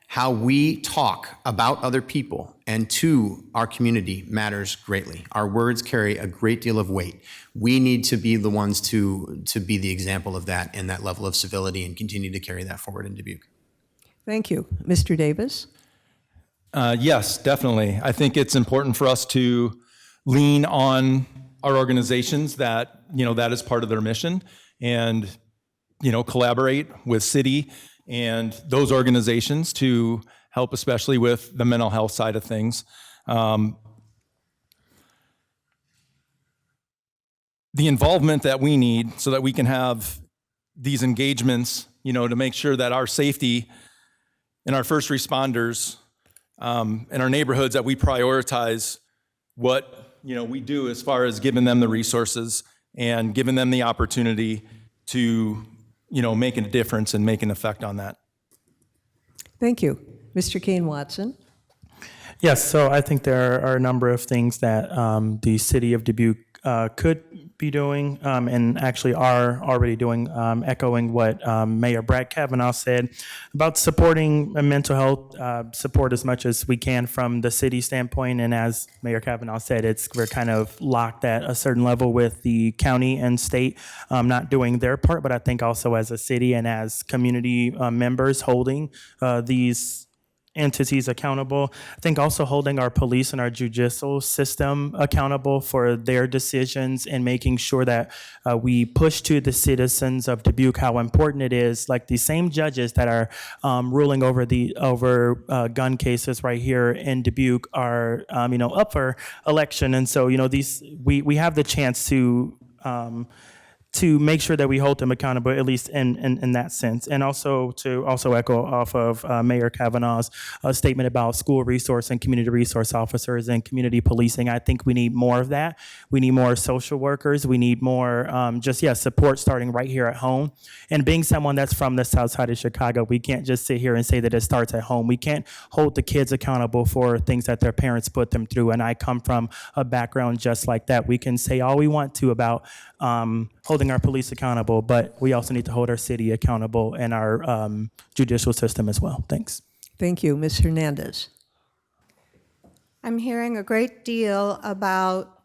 How we talk about other people and to our community matters greatly. Our words carry a great deal of weight. We need to be the ones to be the example of that and that level of civility, and continue to carry that forward in Dubuque. Thank you. Mr. Davis? Yes, definitely. I think it's important for us to lean on our organizations that is part of their mission, and collaborate with city and those organizations to help, especially with the mental health side of things. The involvement that we need so that we can have these engagements, to make sure that our safety and our first responders in our neighborhoods, that we prioritize what we do as far as giving them the resources and giving them the opportunity to make a difference and make an effect on that. Thank you. Mr. Kane Watson. Yes, so I think there are a number of things that the city of Dubuque could be doing and actually are already doing, echoing what Mayor Brad Kavanaugh said about supporting mental health support as much as we can from the city standpoint. And as Mayor Kavanaugh said, we're kind of locked at a certain level with the county and state not doing their part, but I think also as a city and as community members holding these entities accountable. I think also holding our police and our judicial system accountable for their decisions and making sure that we push to the citizens of Dubuque how important it is. Like the same judges that are ruling over gun cases right here in Dubuque are up for election, and so we have the chance to make sure that we hold them accountable, at least in that sense. And also to echo off of Mayor Kavanaugh's statement about school resource and community resource officers and community policing. I think we need more of that. We need more social workers. We need more support starting right here at home. And being someone that's from the south side of Chicago, we can't just sit here and say that it starts at home. We can't hold the kids accountable for things that their parents put them through. And I come from a background just like that. We can say all we want to about holding our police accountable, but we also need to hold our city accountable and our judicial system as well. Thanks. Thank you. Ms. Hernandez. I'm hearing a great deal about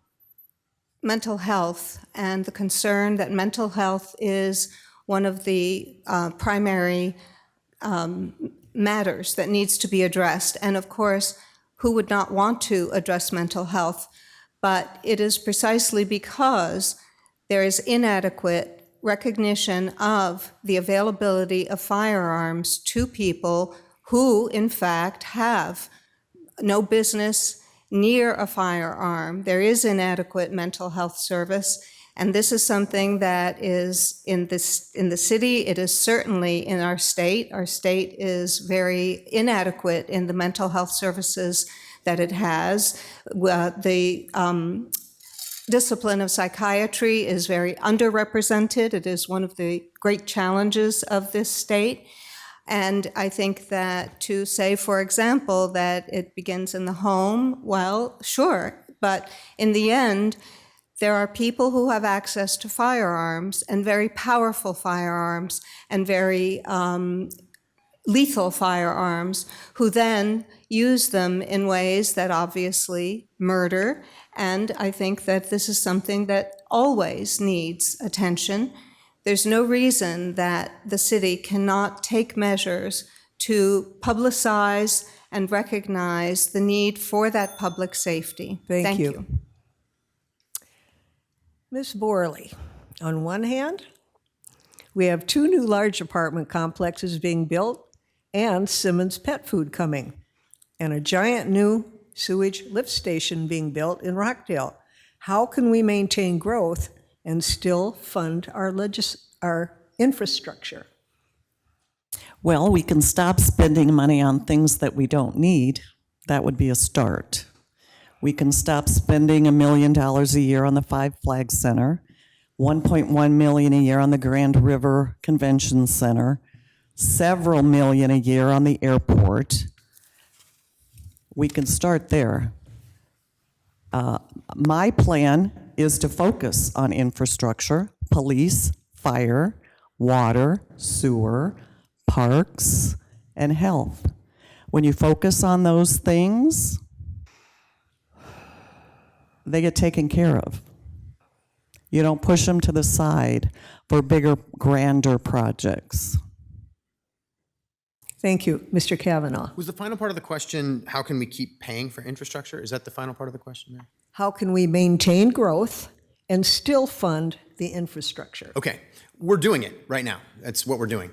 mental health and the concern that mental health is one of the primary matters that needs to be addressed. And of course, who would not want to address mental health? But it is precisely because there is inadequate recognition of the availability of firearms to people who, in fact, have no business near a firearm. There is inadequate mental health service, and this is something that is in the city. It is certainly in our state. Our state is very inadequate in the mental health services that it has. The discipline of psychiatry is very underrepresented. It is one of the great challenges of this state. And I think that to say, for example, that it begins in the home, well, sure. But in the end, there are people who have access to firearms, and very powerful firearms, and very lethal firearms, who then use them in ways that obviously murder. And I think that this is something that always needs attention. There's no reason that the city cannot take measures to publicize and recognize the need for that public safety. Thank you. Ms. Borley, on one hand, we have 2 new large apartment complexes being built and Simmons Pet Food coming, and a giant new sewage lift station being built in Rockdale. How can we maintain growth and still fund our infrastructure? Well, we can stop spending money on things that we don't need. That would be a start. We can stop spending $1 million a year on the Five Flags Center, $1.1 million a year on the Grand River Convention Center, several million a year on the airport. We can start there. My plan is to focus on infrastructure, police, fire, water, sewer, parks, and health. When you focus on those things, they get taken care of. You don't push them to the side for bigger, grander projects. Thank you. Mr. Kavanaugh. Was the final part of the question, how can we keep paying for infrastructure? Is that the final part of the question there? How can we maintain growth and still fund the infrastructure? Okay, we're doing it right now. That's what we're doing.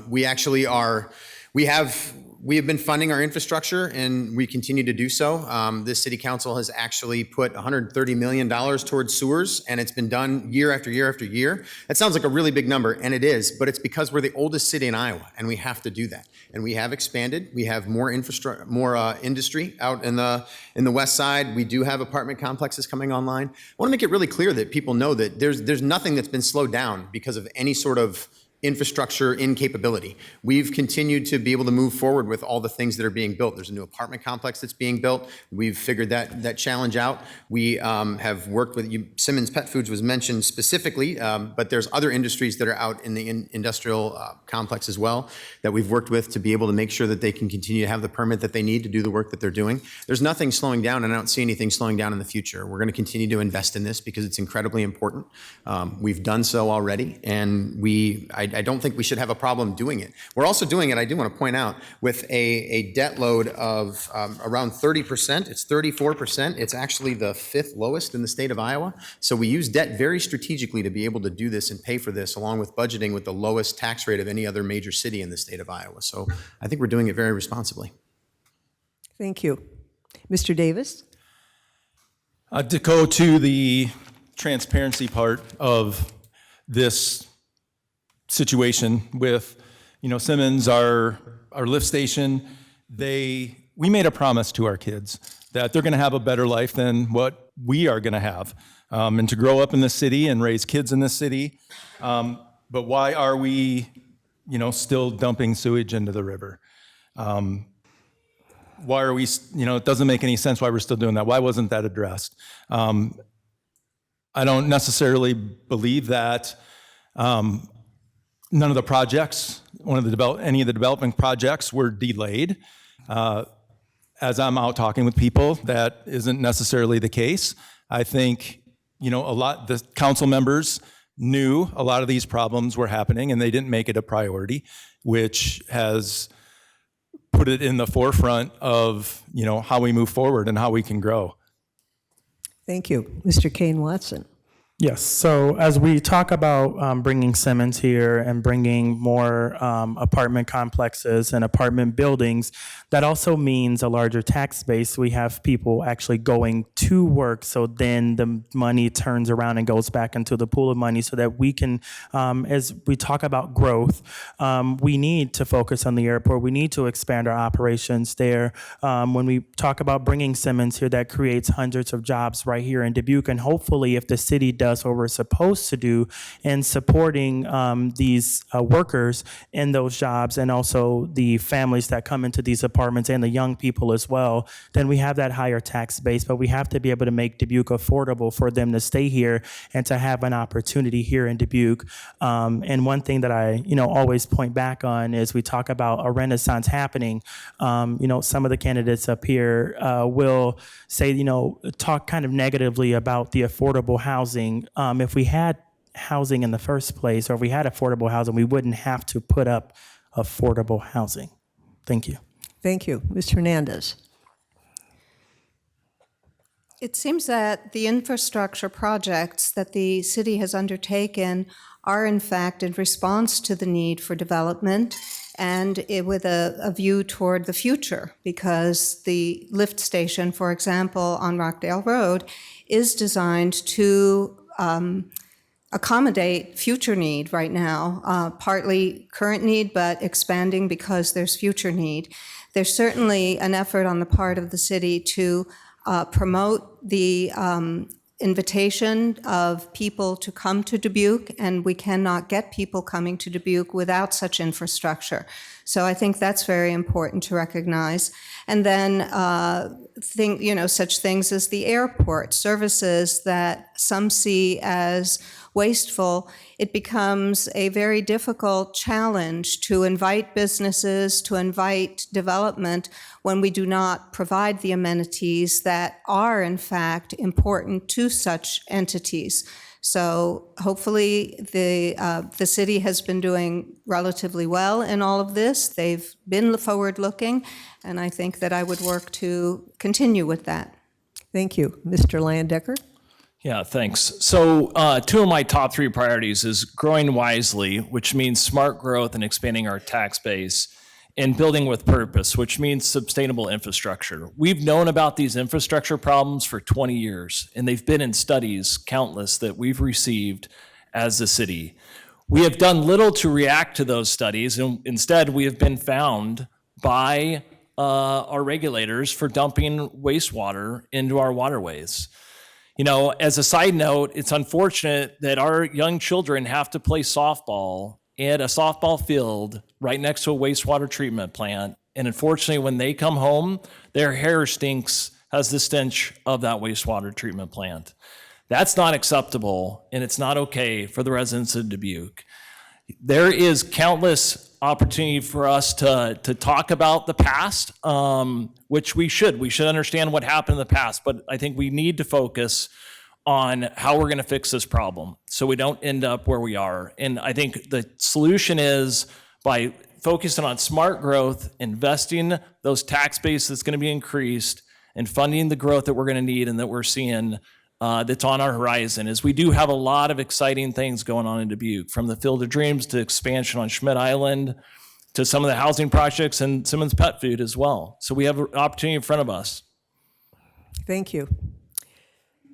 We actually are, we have we have been funding our infrastructure, and we continue to do so. This city council has actually put $130 million towards sewers, and it's been done year after year after year. That sounds like a really big number, and it is, but it's because we're the oldest city in Iowa, and we have to do that. And we have expanded. We have more infrastructure, more industry out in the west side. We do have apartment complexes coming online. I want to make it really clear that people know that there's nothing that's been slowed down because of any sort of infrastructure incapability. We've continued to be able to move forward with all the things that are being built. There's a new apartment complex that's being built. We've figured that challenge out. We have worked with Simmons Pet Foods was mentioned specifically, but there's other industries that are out in the industrial complex as well that we've worked with to be able to make sure that they can continue to have the permit that they need to do the work that they're doing. There's nothing slowing down, and I don't see anything slowing down in the future. We're going to continue to invest in this because it's incredibly important. We've done so already, and I don't think we should have a problem doing it. We're also doing it, I do want to point out, with a debt load of around 30%. It's 34%. It's actually the 5th lowest in the state of Iowa. So we use debt very strategically to be able to do this and pay for this, along with budgeting with the lowest tax rate of any other major city in the state of Iowa. So I think we're doing it very responsibly. Thank you. Mr. Davis? To go to the transparency part of this situation with, Simmons, our lift station, we made a promise to our kids that they're going to have a better life than what we are going to have, and to grow up in this city and raise kids in this city. But why are we, still dumping sewage into the river? Why are we, it doesn't make any sense why we're still doing that. Why wasn't that addressed? I don't necessarily believe that none of the projects, any of the development projects were delayed. As I'm out talking with people, that isn't necessarily the case. I think, the council members knew a lot of these problems were happening and they didn't make it a priority, which has put it in the forefront of, how we move forward and how we can grow. Thank you. Mr. Kane Watson? Yes. So as we talk about bringing Simmons here and bringing more apartment complexes and apartment buildings, that also means a larger tax base. We have people actually going to work, so then the money turns around and goes back into the pool of money so that we can, as we talk about growth, we need to focus on the airport. We need to expand our operations there. When we talk about bringing Simmons here, that creates hundreds of jobs right here in Dubuque, and hopefully if the city does what we're supposed to do in supporting these workers in those jobs, and also the families that come into these apartments and the young people as well, then we have that higher tax base. But we have to be able to make Dubuque affordable for them to stay here and to have an opportunity here in Dubuque. And one thing that I always point back on is we talk about a renaissance happening. Some of the candidates up here will say, talk kind of negatively about the affordable housing. If we had housing in the first place, or if we had affordable housing, we wouldn't have to put up affordable housing. Thank you. Thank you. Mr. Hernandez? It seems that the infrastructure projects that the city has undertaken are in fact in response to the need for development, and with a view toward the future, because the lift station, for example, on Rockdale Road is designed to accommodate future need right now, partly current need, but expanding because there's future need. There's certainly an effort on the part of the city to promote the invitation of people to come to Dubuque, and we cannot get people coming to Dubuque without such infrastructure. So I think that's very important to recognize. And then such things as the airport, services that some see as wasteful, it becomes a very difficult challenge to invite businesses, to invite development when we do not provide the amenities that are in fact important to such entities. So hopefully the city has been doing relatively well in all of this. They've been forward-looking, and I think that I would work to continue with that. Thank you. Mr. Landecker? Yeah, thanks. So 2 of my top 3 priorities is growing wisely, which means smart growth and expanding our tax base, and building with purpose, which means sustainable infrastructure. We've known about these infrastructure problems for 20 years, and they've been in studies, countless, that we've received as a city. We have done little to react to those studies, and instead we have been found by our regulators for dumping wastewater into our waterways. You know, as a side note, it's unfortunate that our young children have to play softball at a softball field right next to a wastewater treatment plant. And unfortunately, when they come home, their hair stinks, has the stench of that wastewater treatment plant. That's not acceptable, and it's not okay for the residents of Dubuque. There is countless opportunity for us to talk about the past, which we should. We should understand what happened in the past, but I think we need to focus on how we're going to fix this problem so we don't end up where we are. And I think the solution is by focusing on smart growth, investing those tax base that's going to be increased, and funding the growth that we're going to need and that we're seeing that's on our horizon. Is we do have a lot of exciting things going on in Dubuque, from the Field of Dreams to expansion on Schmidt Island to some of the housing projects and Simmons Pet Food as well. So we have an opportunity in front of us. Thank you.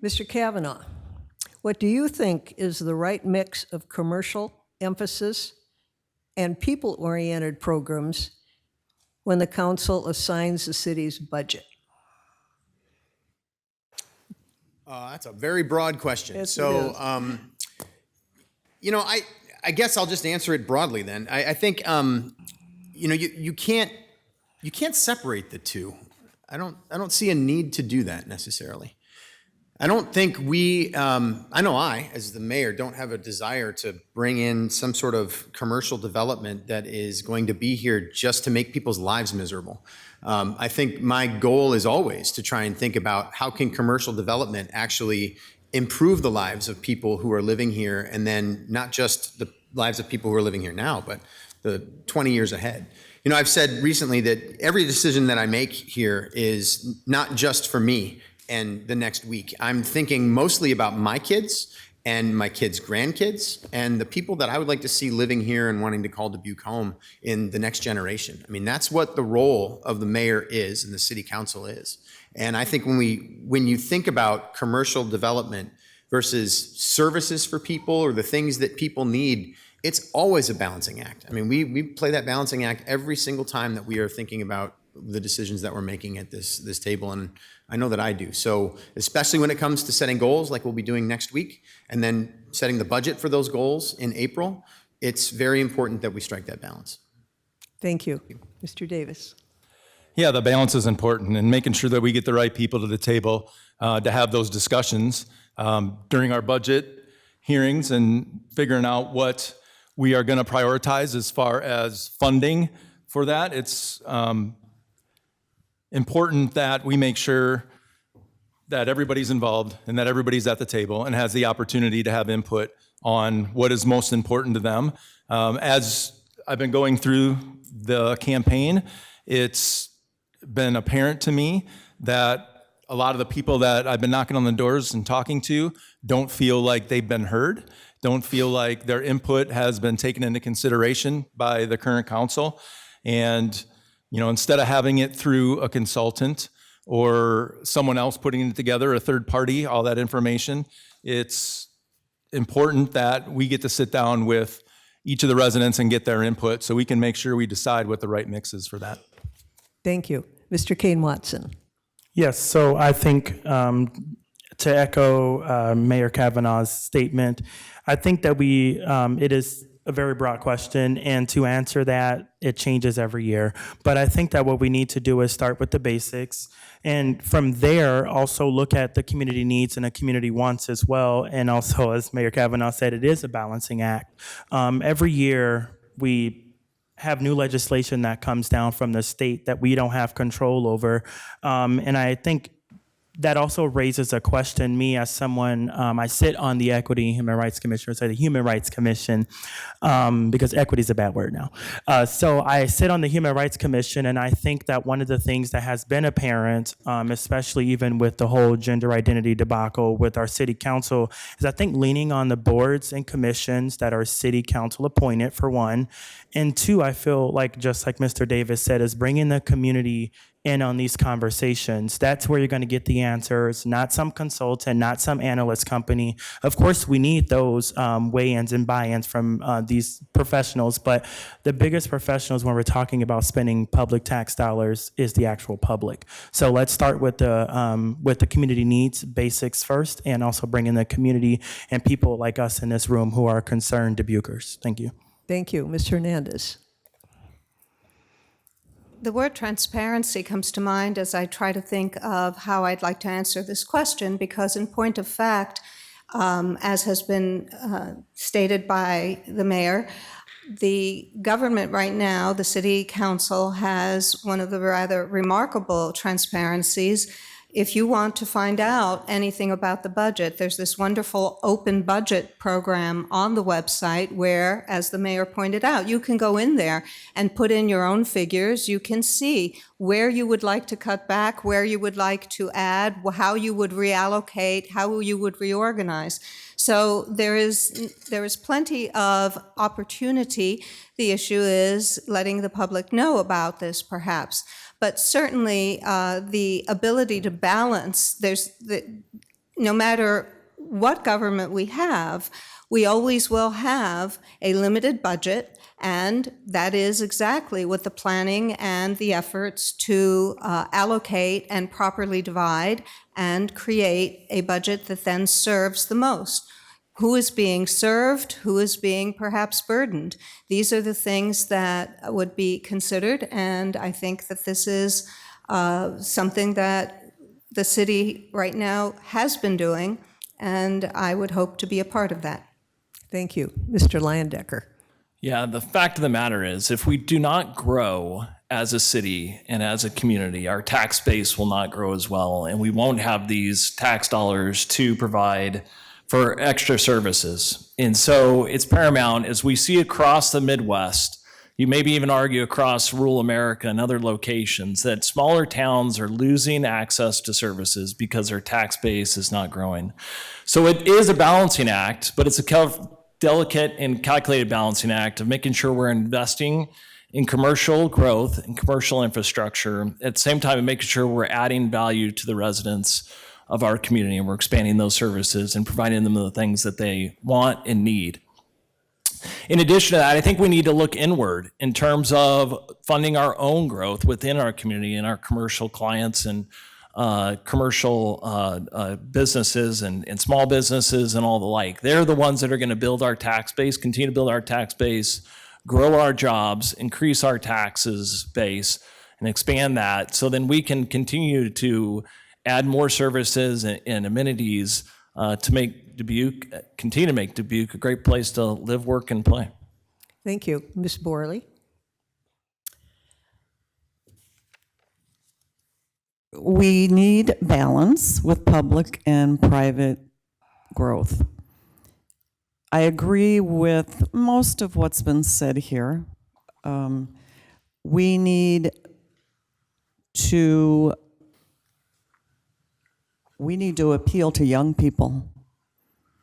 Mr. Kavanaugh, what do you think is the right mix of commercial emphasis and people-oriented programs when the council assigns the city's budget? That's a very broad question. Yes, so, it is. You know, I guess I'll just answer it broadly then. I think, you know, you can't separate the two. I don't see a need to do that necessarily. I don't think I know I, as the mayor, don't have a desire to bring in some sort of commercial development that is going to be here just to make people's lives miserable. I think my goal is always to try and think about how can commercial development actually improve the lives of people who are living here, and then not just the lives of people who are living here now, but the 20 years ahead. You know, I've said recently that every decision that I make here is not just for me and the next week. I'm thinking mostly about my kids and my kids' grandkids and the people that I would like to see living here and wanting to call Dubuque home in the next generation. I mean, that's what the role of the mayor is and the city council is. And I think when you think about commercial development versus services for people or the things that people need, it's always a balancing act. I mean, we play that balancing act every single time that we are thinking about the decisions that we're making at this table, and I know that I do. So especially when it comes to setting goals like we'll be doing next week, and then setting the budget for those goals in April, it's very important that we strike that balance. Thank you. Mr. Davis. Yeah, the balance is important, and making sure that we get the right people to the table to have those discussions during our budget hearings and figuring out what we are going to prioritize as far as funding for that. It's important that we make sure that everybody's involved and that everybody's at the table and has the opportunity to have input on what is most important to them. As I've been going through the campaign, it's been apparent to me that a lot of the people that I've been knocking on the doors and talking to don't feel like they've been heard, don't feel like their input has been taken into consideration by the current council. And you know, instead of having it through a consultant or someone else putting it together, a third party, all that information, it's important that we get to sit down with each of the residents and get their input so we can make sure we decide what the right mix is for that. Thank you. Mr. Kane Watson. Yes, so I think to echo Mayor Kavanaugh's statement, I think that it is a very broad question, and to answer that, it changes every year. But I think that what we need to do is start with the basics, and from there, also look at the community needs and the community wants as well. And also, as Mayor Kavanaugh said, it is a balancing act. Every year, we have new legislation that comes down from the state that we don't have control over. And I think that also raises a question. Me as someone, I sit on the Equity and Human Rights Commission, or say the Human Rights Commission, because equity is a bad word now. So I sit on the Human Rights Commission, and I think that one of the things that has been apparent, especially even with the whole gender identity debacle with our city council, is I think leaning on the boards and commissions that are city council appointed, for one, and two, I feel like, just like Mr. Davis said, is bringing the community in on these conversations. That's where you're going to get the answers, not some consultant, not some analyst company. Of course, we need those weigh-ins and buy-ins from these professionals, but the biggest professionals when we're talking about spending public tax dollars is the actual public. So let's start with the community needs basics first, and also bring in the community and people like us in this room who are concerned Dubuquers. Thank you. Thank you. Mr. Hernandez. The word transparency comes to mind as I try to think of how I'd like to answer this question, because in point of fact, as has been stated by the mayor, the government right now, the city council, has one of the rather remarkable transparencies. If you want to find out anything about the budget, there's this wonderful open budget program on the website where, as the mayor pointed out, you can go in there and put in your own figures. You can see where you would like to cut back, where you would like to add, how you would reallocate, how you would reorganize. So there is plenty of opportunity. The issue is letting the public know about this, perhaps. But certainly the ability to balance, no matter what government we have, we always will have a limited budget, and that is exactly what the planning and the efforts to allocate and properly divide and create a budget that then serves the most. Who is being served? Who is being perhaps burdened? These are the things that would be considered, and I think that this is something that the city right now has been doing, and I would hope to be a part of that. Thank you. Mr. Landecker. Yeah, the fact of the matter is, if we do not grow as a city and as a community, our tax base will not grow as well, and we won't have these tax dollars to provide for extra services. And so it's paramount, as we see across the Midwest, you maybe even argue across rural America and other locations, that smaller towns are losing access to services because their tax base is not growing. So it is a balancing act, but it's a delicate and calculated balancing act of making sure we're investing in commercial growth and commercial infrastructure, at the same time making sure we're adding value to the residents of our community, and we're expanding those services and providing them the things that they want and need. In addition to that, I think we need to look inward in terms of funding our own growth within our community and our commercial clients and commercial businesses and small businesses and all the like. They're the ones that are going to build our tax base, continue to build our tax base, grow our jobs, increase our taxes base, and expand that, so then we can continue to add more services and amenities to make Dubuque, continue to make Dubuque a great place to live, work, and play. Thank you. Ms. Borley. We need balance with public and private growth. I agree with most of what's been said here. We need to appeal to young people.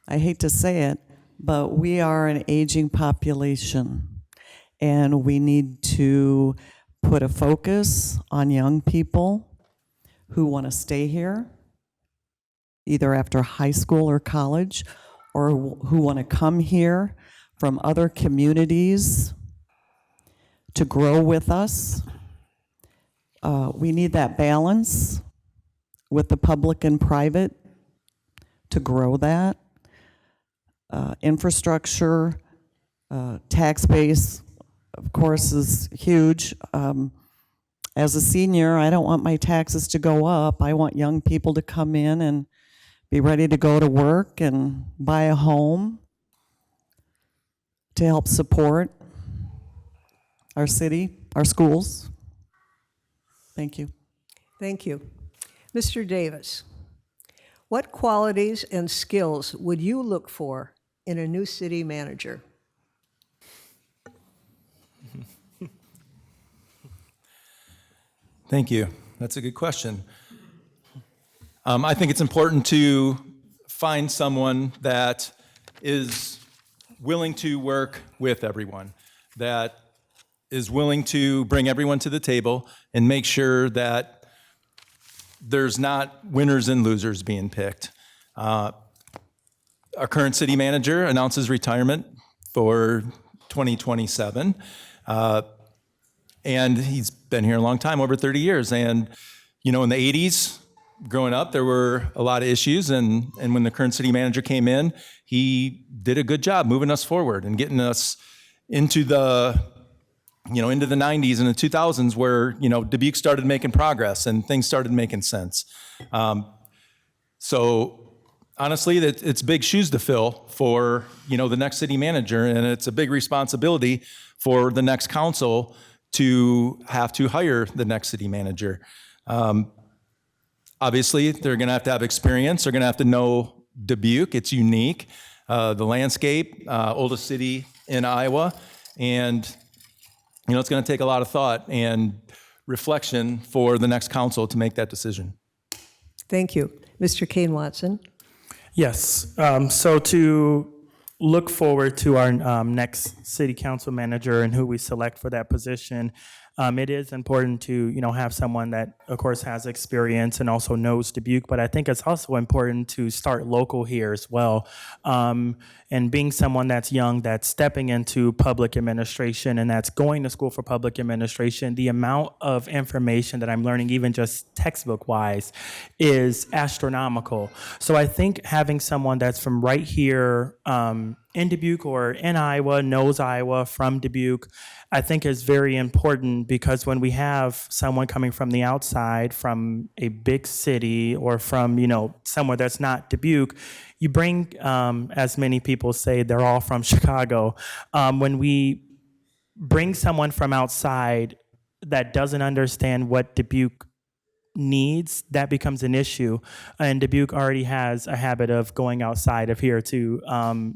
I hate to say it, but we are an aging population, and we need to put a focus on young people who want to stay here, either after high school or college, or who want to come here from other communities to grow with us. We need that balance with the public and private to grow that. Infrastructure, tax base, of course, is huge. As a senior, I don't want my taxes to go up. I want young people to come in and be ready to go to work and buy a home to help support our city, our schools. Thank you. Thank you. Mr. Davis. What qualities and skills would you look for in a new city manager? Thank you. That's a good question. I think it's important to find someone that is willing to work with everyone, that is willing to bring everyone to the table and make sure that there's not winners and losers being picked. Our current city manager announces retirement for 2027. And he's been here a long time, over 30 years. And, you know, in the 80s, growing up, there were a lot of issues. And when the current city manager came in, he did a good job moving us forward and getting us into the 90s and the 2000s where, Dubuque started making progress and things started making sense. So honestly, it's big shoes to fill for, the next city manager. And it's a big responsibility for the next council to have to hire the next city manager. Obviously, they're going to have experience. They're going to have to know Dubuque. It's unique. The landscape, oldest city in Iowa. And, it's going to take a lot of thought and reflection for the next council to make that decision. Thank you. Mr. Kane Watson. Yes. So to look forward to our next city council manager and who we select for that position, it is important to, have someone that, of course, has experience and also knows Dubuque. But I think it's also important to start local here as well. And being someone that's young, that's stepping into public administration and that's going to school for public administration, the amount of information that I'm learning, even just textbook-wise, is astronomical. So I think having someone that's from right here in Dubuque or in Iowa, knows Iowa, from Dubuque, I think is very important, because when we have someone coming from the outside, from a big city or from, somewhere that's not Dubuque, you bring, as many people say, they're all from Chicago. When we bring someone from outside that doesn't understand what Dubuque needs, that becomes an issue. And Dubuque already has a habit of going outside of here to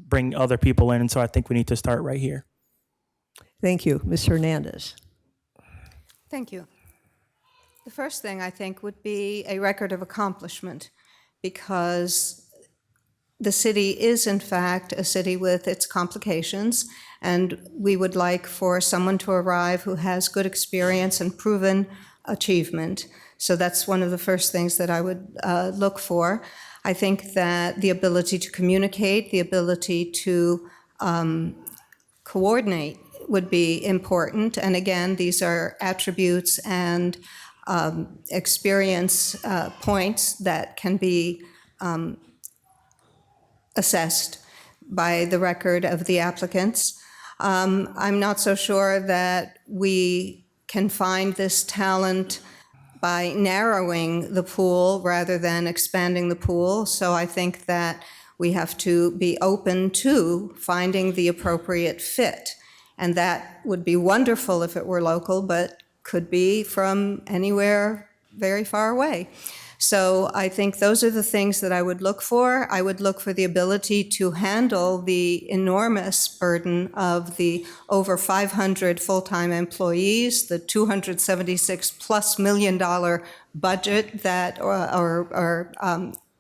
bring other people in. And so I think we need to start right here. Thank you. Ms. Hernandez. Thank you. The first thing I think would be a record of accomplishment, because the city is, in fact, a city with its complications, and we would like for someone to arrive who has good experience and proven achievement. So that's one of the first things that I would look for. I think that the ability to communicate, the ability to coordinate would be important. And again, these are attributes and experience points that can be assessed by the record of the applicants. I'm not so sure that we can find this talent by narrowing the pool rather than expanding the pool. So I think that we have to be open to finding the appropriate fit. And that would be wonderful if it were local, but could be from anywhere very far away. So I think those are the things that I would look for. I would look for the ability to handle the enormous burden of the over 500 full-time employees, the $276+ million budget that, or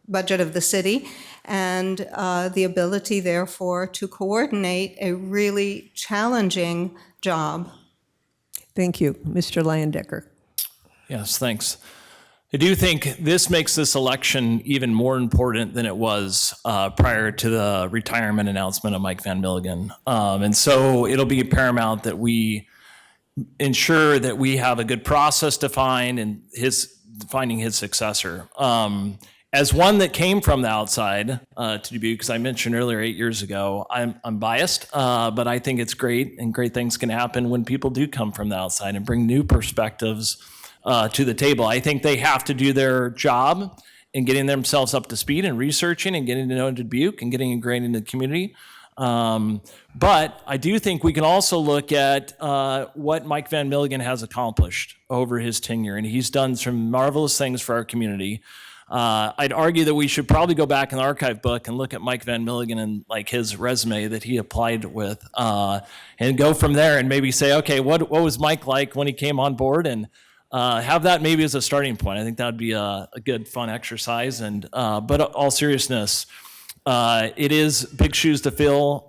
budget of the city, and the ability, therefore, to coordinate a really challenging job. Thank you. Mr. Leyendecker. Yes, thanks. I do think this makes this election even more important than it was prior to the retirement announcement of Mike Van Milligan. And so it'll be paramount that we ensure that we have a good process to find and finding his successor. As one that came from the outside to Dubuque, because I mentioned earlier 8 years ago, I'm biased, but I think it's great, and great things can happen when people do come from the outside and bring new perspectives to the table. I think they have to do their job in getting themselves up to speed and researching and getting to know Dubuque and getting ingrained in the community. But I do think we can also look at what Mike Van Milligan has accomplished over his tenure, and he's done some marvelous things for our community. I'd argue that we should probably go back in the archive book and look at Mike Van Milligan and like his resume that he applied with, and go from there and maybe say, okay, what was Mike like when he came on board, and have that maybe as a starting point. I think that'd be a good, fun exercise. And but all seriousness, it is big shoes to fill.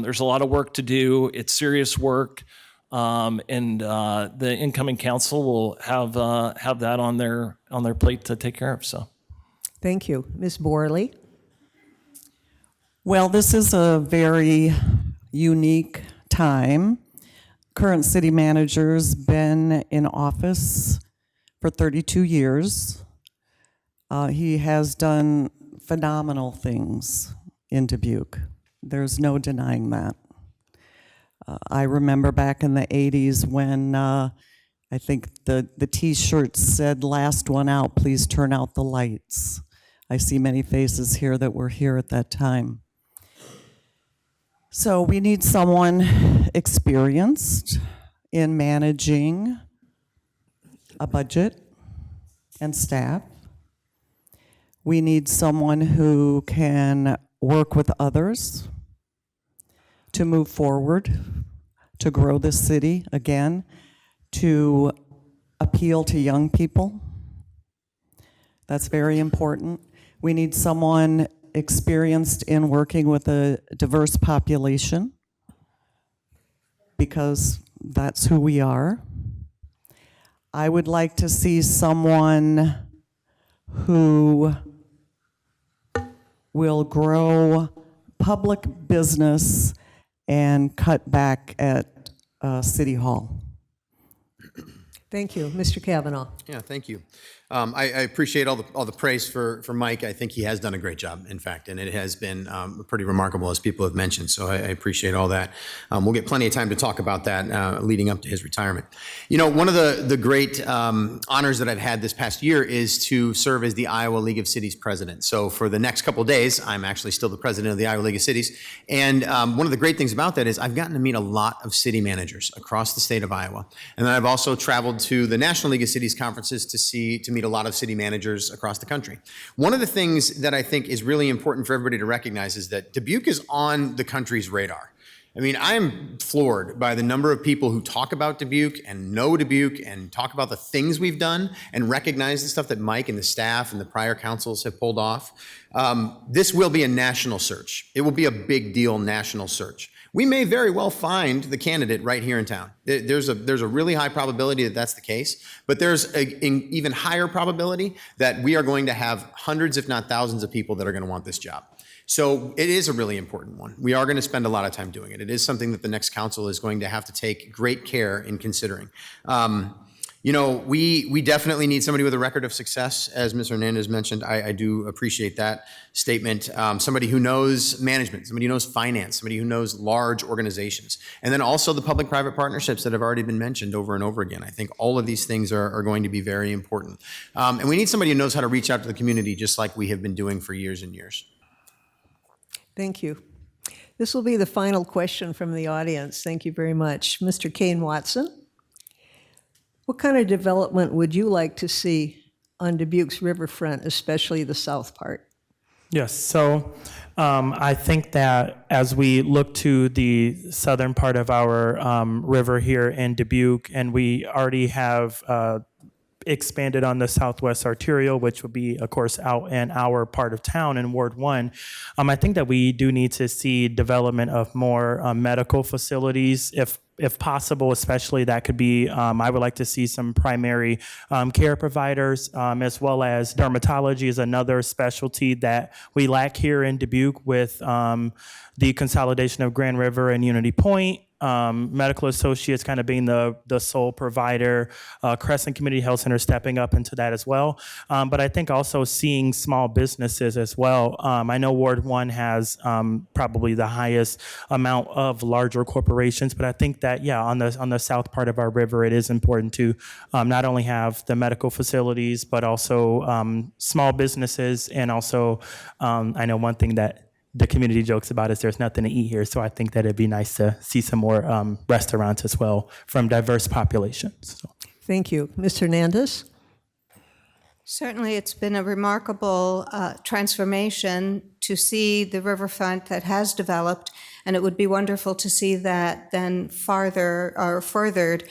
There's a lot of work to do. It's serious work. And the incoming council will have that on their plate to take care of. So, Thank you. Ms. Borley? Well, this is a very unique time. Current city manager's been in office for 32 years. He has done phenomenal things in Dubuque. There's no denying that. I remember back in the 80s when I think the T-shirt said, "Last one out, please turn out the lights." I see many faces here that were here at that time. So we need someone experienced in managing a budget and staff. We need someone who can work with others to move forward, to grow the city again, to appeal to young people. That's very important. We need someone experienced in working with a diverse population, because that's who we are. I would like to see someone who will grow public business and cut back at City Hall. Thank you. Mr. Kavanaugh? Yeah, thank you. I appreciate all the praise for Mike. I think he has done a great job, in fact, and it has been pretty remarkable, as people have mentioned. So I appreciate all that. We'll get plenty of time to talk about that leading up to his retirement. You know, one of the great honors that I've had this past year is to serve as the Iowa League of Cities president. So for the next couple of days, I'm actually still the president of the Iowa League of Cities. And one of the great things about that is I've gotten to meet a lot of city managers across the state of Iowa. And then I've also traveled to the National League of Cities conferences to meet a lot of city managers across the country. One of the things that I think is really important for everybody to recognize is that Dubuque is on the country's radar. I mean, I am floored by the number of people who talk about Dubuque and know Dubuque and talk about the things we've done and recognize the stuff that Mike and the staff and the prior councils have pulled off. This will be a national search. It will be a big deal national search. We may very well find the candidate right here in town. There's a really high probability that that's the case, but there's an even higher probability that we are going to have hundreds, if not thousands, of people that are going to want this job. So it is a really important one. We are going to spend a lot of time doing it. It is something that the next council is going to have to take great care in considering. You know, we definitely need somebody with a record of success, as Ms. Hernandez mentioned. I do appreciate that statement. Somebody who knows management, somebody who knows finance, somebody who knows large organizations, and then also the public-private partnerships that have already been mentioned over and over again. I think all of these things are going to be very important. And we need somebody who knows how to reach out to the community, just like we have been doing for years and years. Thank you. This will be the final question from the audience. Thank you very much. Mr. Kane Watson? What kind of development would you like to see on Dubuque's riverfront, especially the south part? Yes, so I think that as we look to the southern part of our river here in Dubuque, and we already have expanded on the Southwest Arterial, which would be, of course, out in our part of town in Ward 1. I think that we do need to see development of more medical facilities, if possible, especially that could be, I would like to see some primary care providers, as well as dermatology is another specialty that we lack here in Dubuque with the consolidation of Grand River and Unity Point. Medical associates kind of being the sole provider, Crescent Community Health Center stepping up into that as well. But I think also seeing small businesses as well. I know Ward 1 has probably the highest amount of larger corporations, but I think that, yeah, on the south part of our river, it is important to not only have the medical facilities, but also small businesses. And also, I know one thing that the community jokes about is there's nothing to eat here. So I think that it'd be nice to see some more restaurants as well from diverse populations. So. Thank you. Ms. Hernandez? Certainly, it's been a remarkable transformation to see the riverfront that has developed, and it would be wonderful to see that then farther or furthered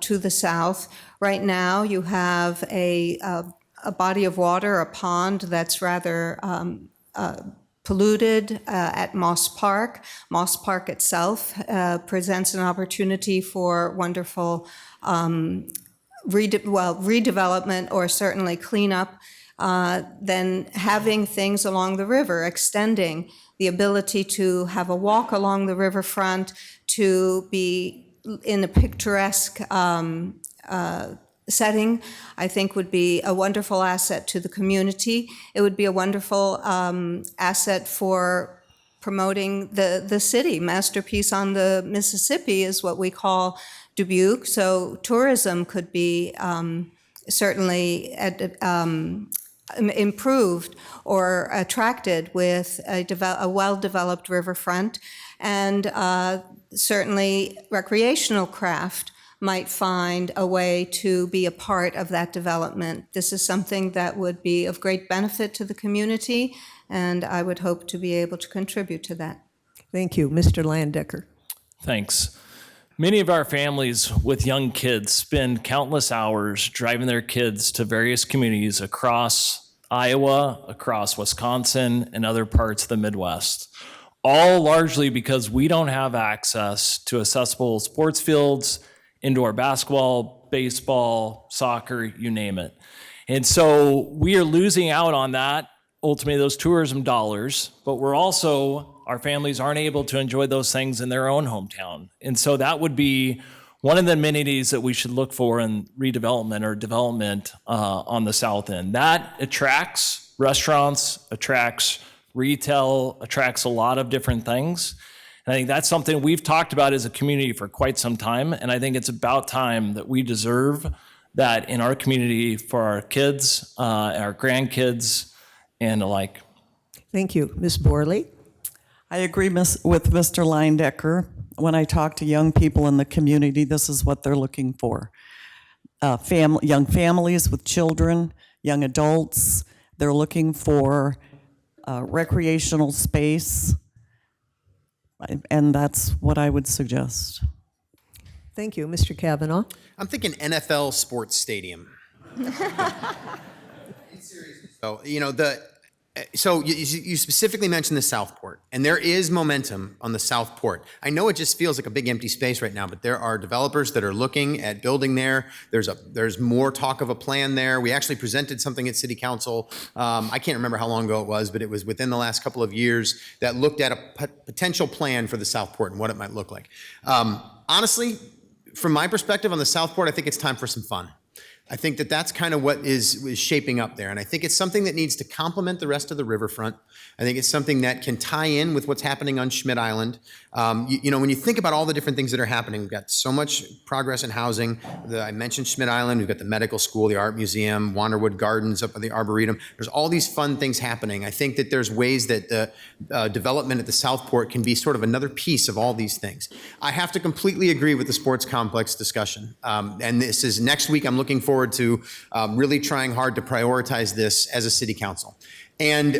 to the south. Right now, you have a body of water, a pond that's rather polluted at Moss Park. Moss Park itself presents an opportunity for wonderful redevelopment or certainly cleanup, then having things along the river, extending the ability to have a walk along the riverfront, to be in a picturesque setting, I think would be a wonderful asset to the community. It would be a wonderful asset for promoting the city. Masterpiece on the Mississippi is what we call Dubuque, so tourism could be certainly improved or attracted with a well-developed riverfront, and certainly recreational craft might find a way to be a part of that development. This is something that would be of great benefit to the community, and I would hope to be able to contribute to that. Thank you. Mr. Landecker. Thanks. Many of our families with young kids spend countless hours driving their kids to various communities across Iowa, across Wisconsin, and other parts of the Midwest, all largely because we don't have access to accessible sports fields, indoor basketball, baseball, soccer, you name it. And so we are losing out on that, ultimately those tourism dollars, but we're also, our families aren't able to enjoy those things in their own hometown. And so that would be one of the amenities that we should look for in redevelopment or development on the south end. That attracts restaurants, attracts retail, attracts a lot of different things. And I think that's something we've talked about as a community for quite some time. And I think it's about time that we deserve that in our community for our kids, our grandkids, and the like. Thank you. Ms. Borley? I agree with Mr. Leindecker. When I talk to young people in the community, this is what they're looking for. Young families with children, young adults, they're looking for recreational space, and that's what I would suggest. Thank you. Mr. Kavanaugh? I'm thinking NFL sports stadium. So, you specifically mentioned the Southport, and there is momentum on the Southport. I know it just feels like a big empty space right now, but there are developers that are looking at building there. There's more talk of a plan there. We actually presented something at City Council. I can't remember how long ago it was, but it was within the last couple of years that looked at a potential plan for the Southport and what it might look like. Honestly, from my perspective on the Southport, I think it's time for some fun. I think that that's kind of what is shaping up there. And I think it's something that needs to complement the rest of the riverfront. I think it's something that can tie in with what's happening on Schmidt Island. When you think about all the different things that are happening, we've got so much progress in housing. I mentioned Schmidt Island. We've got the medical school, the art museum, Wanderwood Gardens up at the Arboretum. There's all these fun things happening. I think that there's ways that the development at the Southport can be sort of another piece of all these things. I have to completely agree with the sports complex discussion. And this is next week. I'm looking forward to really trying hard to prioritize this as a city council. And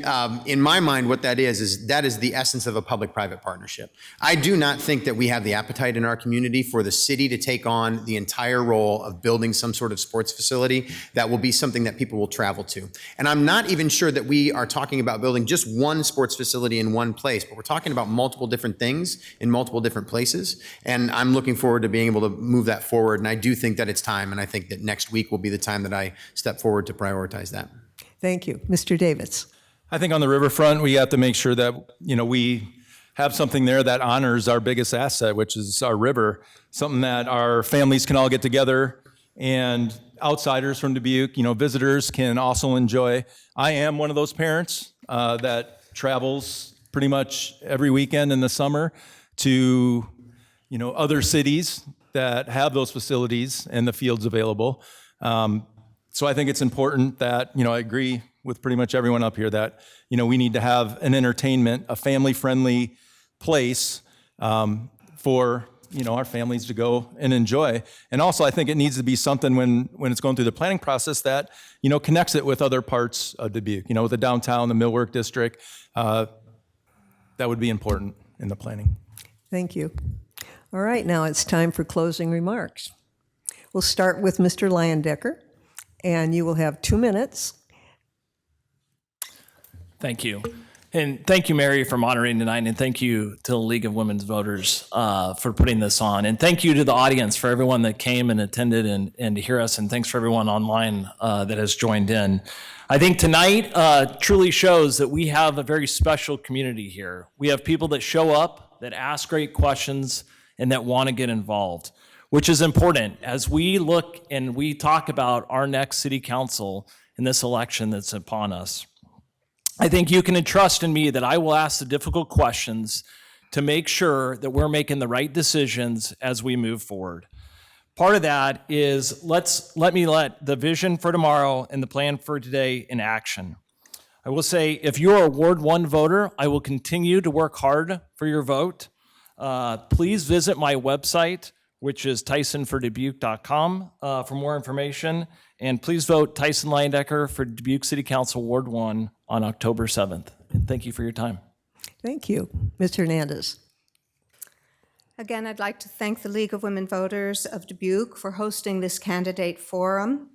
in my mind, what that is the essence of a public-private partnership. I do not think that we have the appetite in our community for the city to take on the entire role of building some sort of sports facility that will be something that people will travel to. And I'm not even sure that we are talking about building just one sports facility in one place, but we're talking about multiple different things in multiple different places. And I'm looking forward to being able to move that forward. And I do think that it's time. And I think that next week will be the time that I step forward to prioritize that. Thank you. Mr. Davis? I think on the riverfront, we have to make sure that, we have something there that honors our biggest asset, which is our river, something that our families can all get together and outsiders from Dubuque, visitors can also enjoy. I am one of those parents that travels pretty much every weekend in the summer to, other cities that have those facilities and the fields available. So I think it's important that, I agree with pretty much everyone up here that, we need to have an entertainment, a family-friendly place for, our families to go and enjoy. And also, I think it needs to be something when it's going through the planning process that, connects it with other parts of Dubuque, with the downtown, the Millwork District. That would be important in the planning. Thank you. All right, now it's time for closing remarks. We'll start with Mr. Leyendecker, and you will have 2 minutes. Thank you. And thank you, Mary, for moderating tonight. And thank you to the League of Women's Voters for putting this on. And thank you to the audience for everyone that came and attended and to hear us. And thanks for everyone online that has joined in. I think tonight truly shows that we have a very special community here. We have people that show up, that ask great questions, and that want to get involved, which is important as we look and we talk about our next city council in this election that's upon us. I think you can trust in me that I will ask the difficult questions to make sure that we're making the right decisions as we move forward. Part of that is let me let the vision for tomorrow and the plan for today in action. I will say, if you're a Ward 1 voter, I will continue to work hard for your vote. Please visit my website, which is tysonfordubuque.com for more information. And please vote Tyson Leyendecker for Dubuque City Council Ward 1 on October 7th. And thank you for your time. Thank you. Mr. Hernandez. Again, I'd like to thank the League of Women Voters of Dubuque for hosting this candidate forum.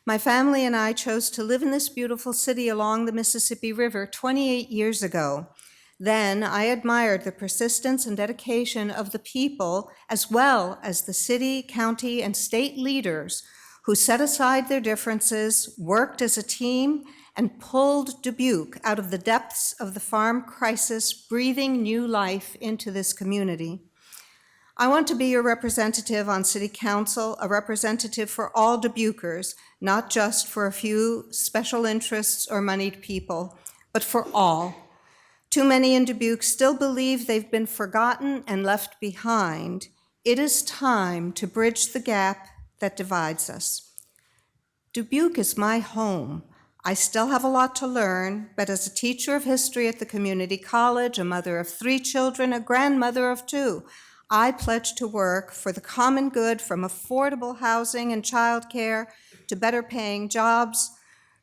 My family and I chose to live in this beautiful city along the Mississippi River 28 years ago. Then I admired the persistence and dedication of the people, as well as the city, county, and state leaders who set aside their differences, worked as a team, and pulled Dubuque out of the depths of the farm crisis, breathing new life into this community. I want to be your representative on City Council, a representative for all Dubuquers, not just for a few special interests or moneyed people, but for all. Too many in Dubuque still believe they've been forgotten and left behind. It is time to bridge the gap that divides us. Dubuque is my home. I still have a lot to learn, but as a teacher of history at the community college, a mother of 3 children, a grandmother of 2, I pledge to work for the common good, from affordable housing and childcare to better paying jobs,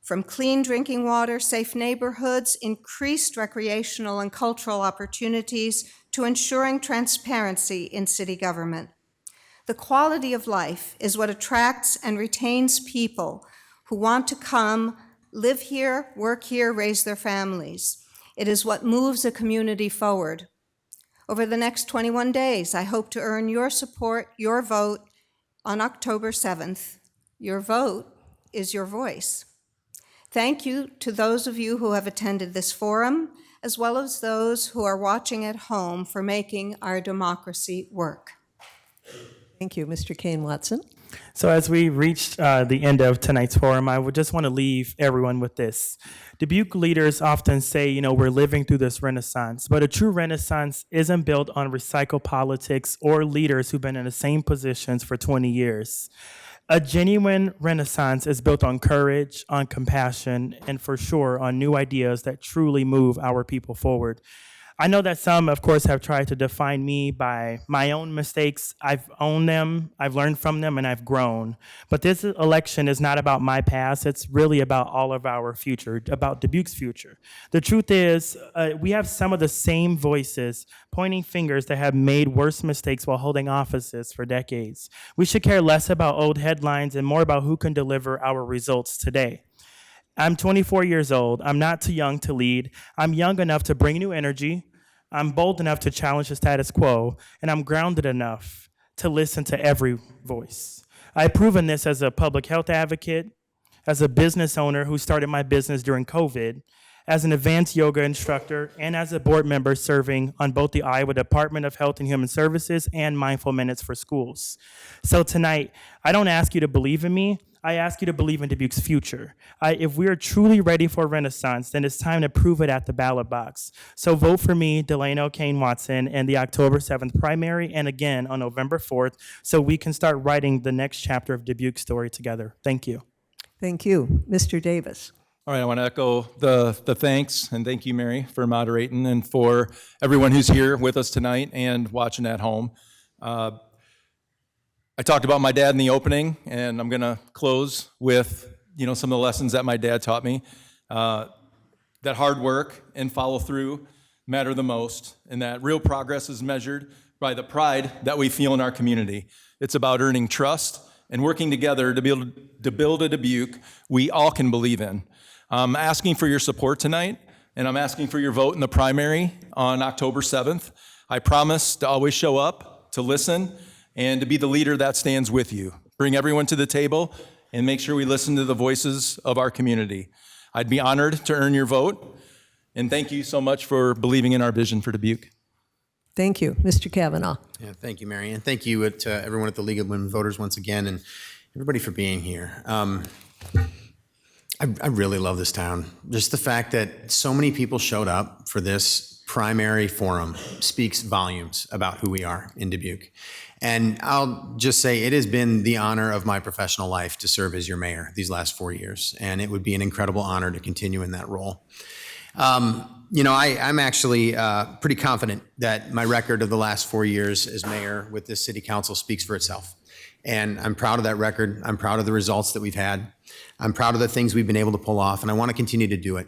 from clean drinking water, safe neighborhoods, increased recreational and cultural opportunities, to ensuring transparency in city government. The quality of life is what attracts and retains people who want to come, live here, work here, raise their families. It is what moves a community forward. Over the next 21 days, I hope to earn your support, your vote on October 7th. Your vote is your voice. Thank you to those of you who have attended this forum, as well as those who are watching at home, for making our democracy work. Thank you. Mr. Kane Watson. So as we reach the end of tonight's forum, I would just want to leave everyone with this. Dubuque leaders often say, we're living through this renaissance, but a true renaissance isn't built on recycled politics or leaders who've been in the same positions for 20 years. A genuine renaissance is built on courage, on compassion, and for sure on new ideas that truly move our people forward. I know that some, of course, have tried to define me by my own mistakes. I've owned them, I've learned from them, and I've grown. But this election is not about my past. It's really about all of our future, about Dubuque's future. The truth is, we have some of the same voices pointing fingers that have made worse mistakes while holding offices for decades. We should care less about old headlines and more about who can deliver our results today. I'm 24 years old. I'm not too young to lead. I'm young enough to bring new energy. I'm bold enough to challenge the status quo. And I'm grounded enough to listen to every voice. I've proven this as a public health advocate, as a business owner who started my business during COVID, as an advanced yoga instructor, and as a board member serving on both the Iowa Department of Health and Human Services and Mindful Minutes for Schools. So tonight, I don't ask you to believe in me. I ask you to believe in Dubuque's future. If we are truly ready for a renaissance, then it's time to prove it at the ballot box. So vote for me, Delano Kane Watson, in the October 7th primary and again on November 4th, so we can start writing the next chapter of Dubuque's story together. Thank you. Thank you. Mr. Davis. All right, I want to echo the thanks, and thank you, Mary, for moderating, and for everyone who's here with us tonight and watching at home. I talked about my dad in the opening, and I'm going to close with, some of the lessons that my dad taught me. That hard work and follow through matter the most, and that real progress is measured by the pride that we feel in our community. It's about earning trust and working together to build a Dubuque we all can believe in. I'm asking for your support tonight, and I'm asking for your vote in the primary on October 7th. I promise to always show up, to listen, and to be the leader that stands with you. Bring everyone to the table and make sure we listen to the voices of our community. I'd be honored to earn your vote, and thank you so much for believing in our vision for Dubuque. Thank you. Mr. Kavanaugh. Yeah, thank you, Mary, and thank you to everyone at the League of Women Voters once again, and everybody for being here. I really love this town. Just the fact that so many people showed up for this primary forum speaks volumes about who we are in Dubuque. And I'll just say it has been the honor of my professional life to serve as your mayor these last 4 years, and it would be an incredible honor to continue in that role. I'm actually pretty confident that my record of the last 4 years as mayor with this city council speaks for itself. And I'm proud of that record. I'm proud of the results that we've had. I'm proud of the things we've been able to pull off, and I want to continue to do it.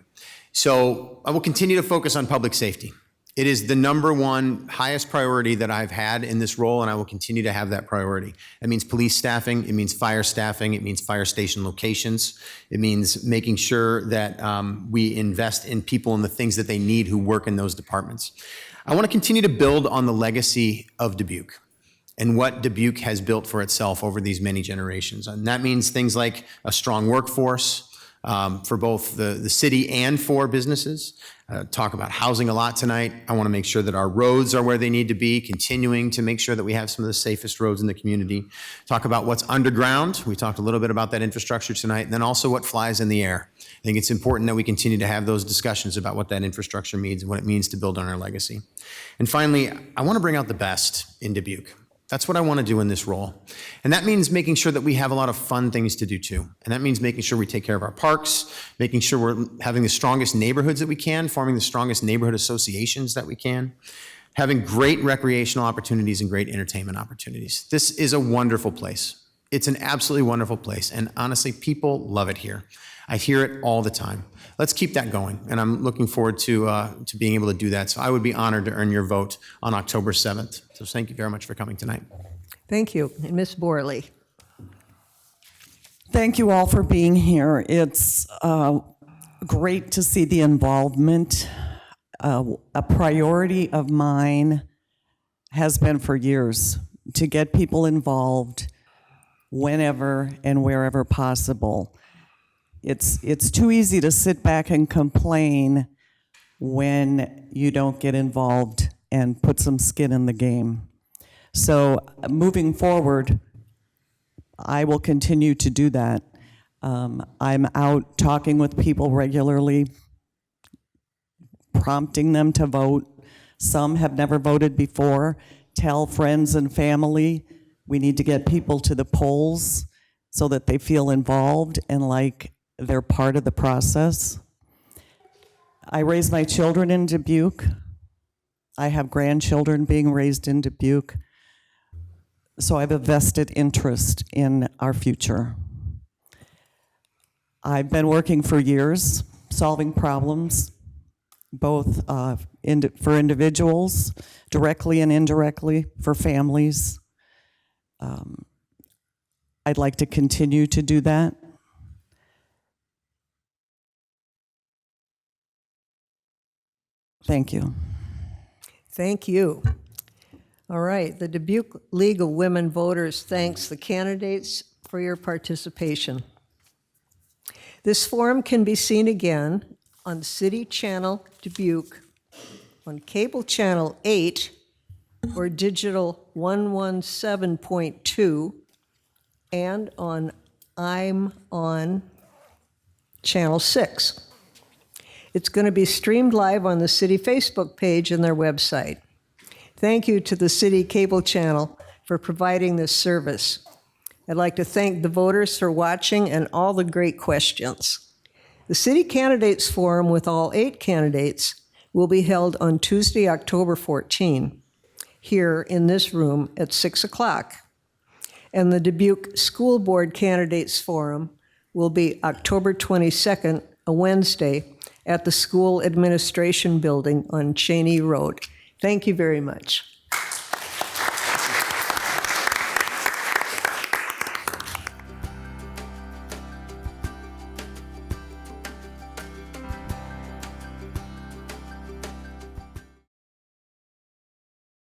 So I will continue to focus on public safety. It is the number one highest priority that I've had in this role, and I will continue to have that priority. It means police staffing, it means fire staffing, it means fire station locations. It means making sure that we invest in people and the things that they need who work in those departments. I want to continue to build on the legacy of Dubuque and what Dubuque has built for itself over these many generations. And that means things like a strong workforce, for both the city and for businesses. Talk about housing a lot tonight. I want to make sure that our roads are where they need to be, continuing to make sure that we have some of the safest roads in the community. Talk about what's underground. We talked a little bit about that infrastructure tonight, and then also what flies in the air. I think it's important that we continue to have those discussions about what that infrastructure means and what it means to build on our legacy. And finally, I want to bring out the best in Dubuque. That's what I want to do in this role. And that means making sure that we have a lot of fun things to do too. And that means making sure we take care of our parks, making sure we're having the strongest neighborhoods that we can, forming the strongest neighborhood associations that we can, having great recreational opportunities and great entertainment opportunities. This is a wonderful place. It's an absolutely wonderful place. And honestly, people love it here. I hear it all the time. Let's keep that going. And I'm looking forward to being able to do that. So I would be honored to earn your vote on October 7th. So thank you very much for coming tonight. Thank you. And Ms. Borley. Thank you all for being here. It's great to see the involvement. A priority of mine has been for years to get people involved whenever and wherever possible. It's too easy to sit back and complain when you don't get involved and put some skin in the game. So moving forward, I will continue to do that. I'm out talking with people regularly, prompting them to vote. Some have never voted before. Tell friends and family we need to get people to the polls so that they feel involved and like they're part of the process. I raise my children in Dubuque. I have grandchildren being raised in Dubuque. So I have a vested interest in our future. I've been working for years, solving problems, both for individuals, directly and indirectly, for families. I'd like to continue to do that. Thank you. Thank you. All right. The Dubuque League of Women Voters thanks the candidates for your participation. This forum can be seen again on City Channel Dubuque, on Cable Channel 8, or Digital 117.2, and on I'm On Channel 6. It's going to be streamed live on the city Facebook page and their website. Thank you to the city cable channel for providing this service. I'd like to thank the voters for watching and all the great questions. The City Candidates Forum with all 8 candidates will be held on Tuesday, October 14. here in this room at 6 o'clock. And the Dubuque School Board Candidates Forum will be October 22nd, a Wednesday, at the School Administration Building on Cheney Road. Thank you very much.